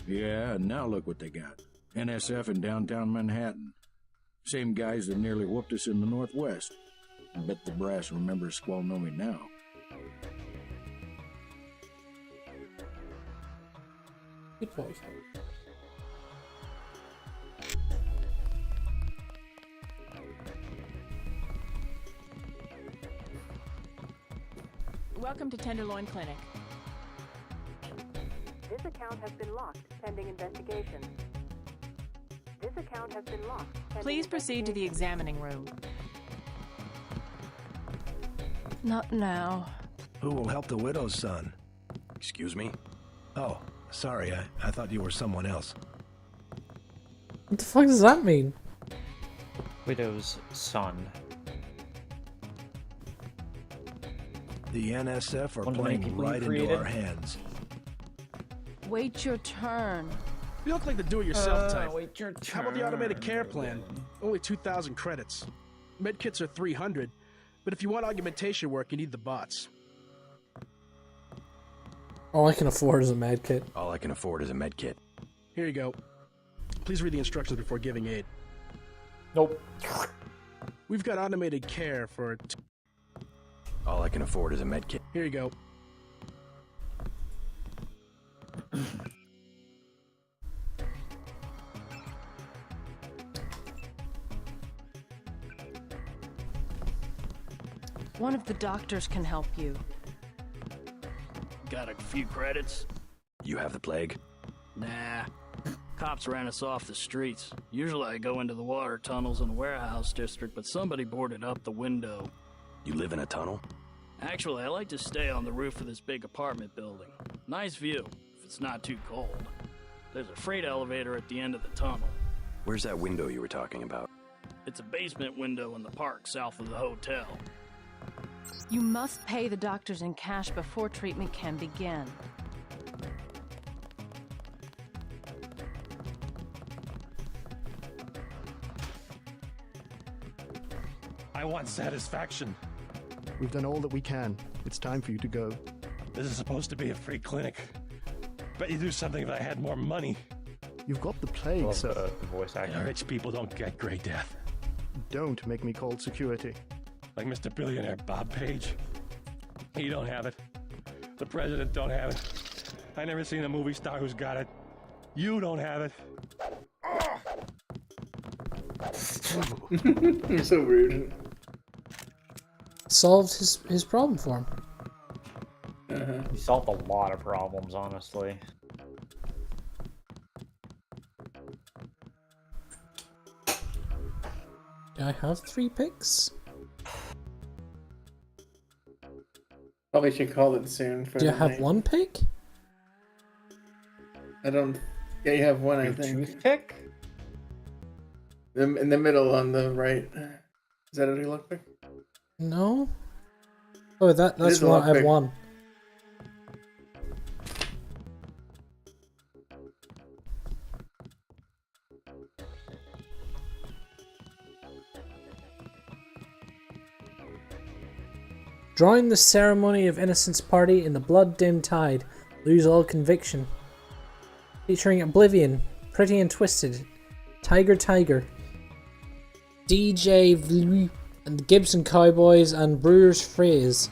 Yeah, and now look what they got. NSF in downtown Manhattan. Same guys that nearly whooped us in the Northwest. I bet the brass remembers Squalnomi now. Good voice. Welcome to Tenderloin Clinic. This account has been locked pending investigation. This account has been locked. Please proceed to the examining room. Not now. Who will help the widow's son? Excuse me? Oh, sorry, I thought you were someone else. What the fuck does that mean? Widow's son. The NSF are One of the many playing people you right into created? our hands. Wait your turn. You look like the do-it-yourself type. Wait your How about the automated care plan? Only 2,000 credits. Medkits are 300, but if you want augmentation work, you need the bots. All I can afford is a med kit. All I can afford is a med kit. Here you go. Please read the instructions before giving aid. Nope. We've got automated care for... All I can afford is a med kit. Here you go. One of the doctors can help you. Got a few credits? You have the plague? Nah. Cops ran us off the streets. Usually I go into the water tunnels in the warehouse district, but somebody boarded up the window. You live in a tunnel? Actually, I like to stay on the roof of this big apartment building. Nice view, if it's not too cold. There's a freight elevator at the end of the tunnel. Where's that window you were talking about? It's a basement window in the park south of the hotel. You must pay the doctors in cash before treatment can begin. I want satisfaction. We've done all that we can. It's time for you to go. This is supposed to be a free clinic. Bet you do something if I had more money. You've got the plague, sir. The voice actor. Rich people don't get gray death. Don't make me call security. Like Mr. Billionaire Bob Page. He don't have it. The president don't have it. I never seen a movie star who's got it. You don't have it. You're so rude. Solved his problem for him. He solved a lot of problems, honestly. Do I have 3 picks? Probably should call it soon. For Do I the have night. 1 pick? I don't. Yeah, you have one, I think. Toothpick? In the middle on the right. Is that a lockpick? No. Oh, that's one. I have one. Join the ceremony of innocence party in the blood-dimmed tide. Lose all conviction. Featuring Oblivion, Pretty and Twisted, Tiger, DJ Vlu, and the Gibson Cowboys and Brewers Phrase.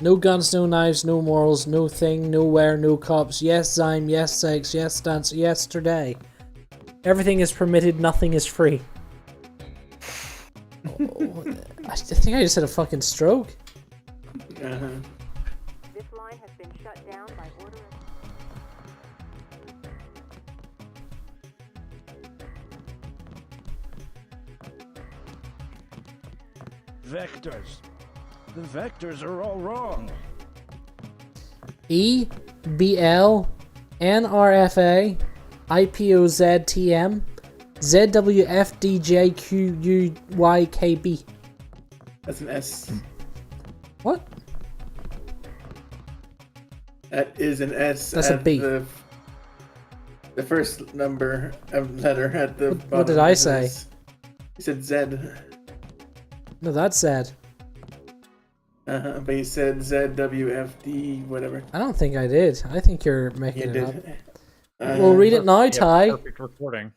No guns, no knives, no morals, no thing, nowhere, no cops. Yes, Zyme, yes, sex, yes, dance, yesterday. Everything is permitted, nothing is free. Oh, I think I just had a fucking stroke. Uh-huh. This line has been shut down by order of... Vectors. The vectors are all wrong. E, BL, NRFA, IPOZTM, ZWFDJQUYKB. That's an S. What? That is an S. That's a B. The first number of letter at the bottom. What did I say? You said Z. No, that's Z. But you said ZWFD, whatever. I don't think I did. I think you're making it up. Well, read it now, Ty. Perfect recording.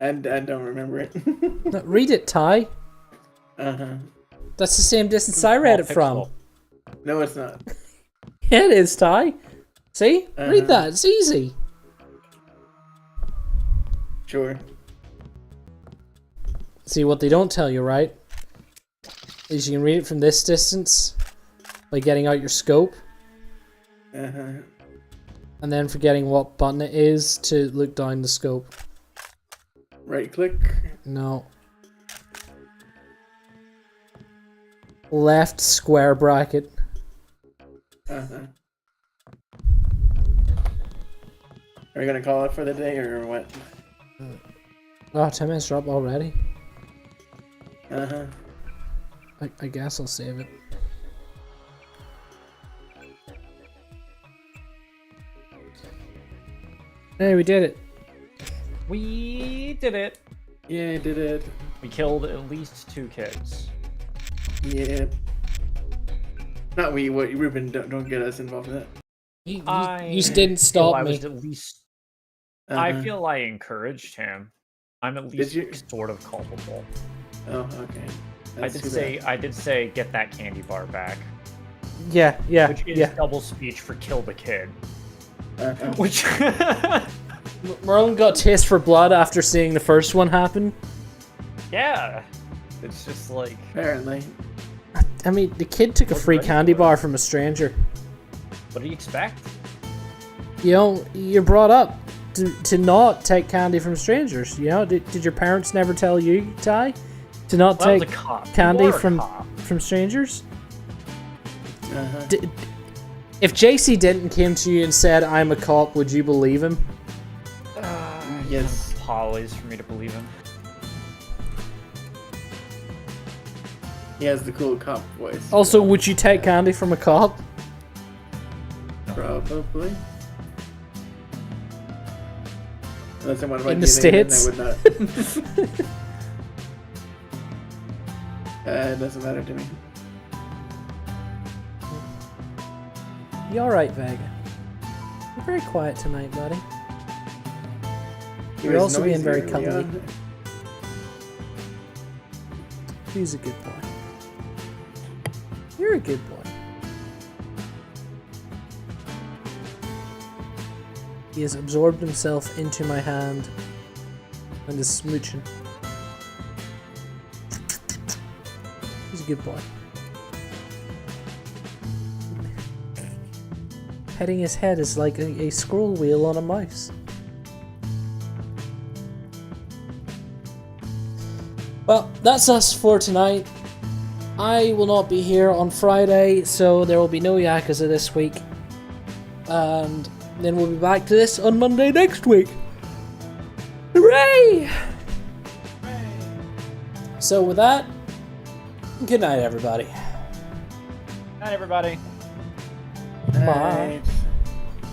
And I don't remember it. No, read it, Ty. That's the same distance I read it from. No, it's not. Yeah, it is, Ty. See? Read that. It's easy. Sure. See, what they don't tell you, right, is you can read it from this distance by getting out your scope. And then forgetting what button it is to look down the scope. Right click? No. Left square bracket. Are we gonna call it for the day or what? Oh, 10 minutes drop already? I guess I'll save it. Hey, we did it. We did it. Yeah, did it. We killed at least 2 kids. Yeah. Not we. What? Reuben, don't get us involved in that. You didn't stop I me. was at least. I feel I encouraged him. I'm at least sort of culpable. Oh, okay. I did say get that candy bar back. Yeah. Which is double speech for kill the kid. Which Merlin got taste for blood after seeing the first one happen. Yeah, it's just like apparently. I mean, the kid took a free candy bar from a stranger. What do you expect? You know, you're brought up to not take candy from strangers. You know, did your parents never tell you, Ty, to not take candy from strangers? If JC Denton came to you and said, "I'm a cop," would you believe him? Yes. Apologies for me to believe him. He has the cool cop voice. Also, would you take candy from a cop? Probably. Unless someone In the States? I would not. It doesn't matter to me. You alright, Vega? You're very quiet tonight, buddy. You're also being very cuddly. He's a good boy. You're a good boy. He has absorbed himself into my hand and is smooching. He's a good boy. Petting his head is like a scroll wheel on a mouse. Well, that's us for tonight. I will not be here on Friday, so there will be no Yakuza this week. And then we'll be back to this on Monday next week. Hooray! So with that, Good night, everybody. Night, everybody. Bye.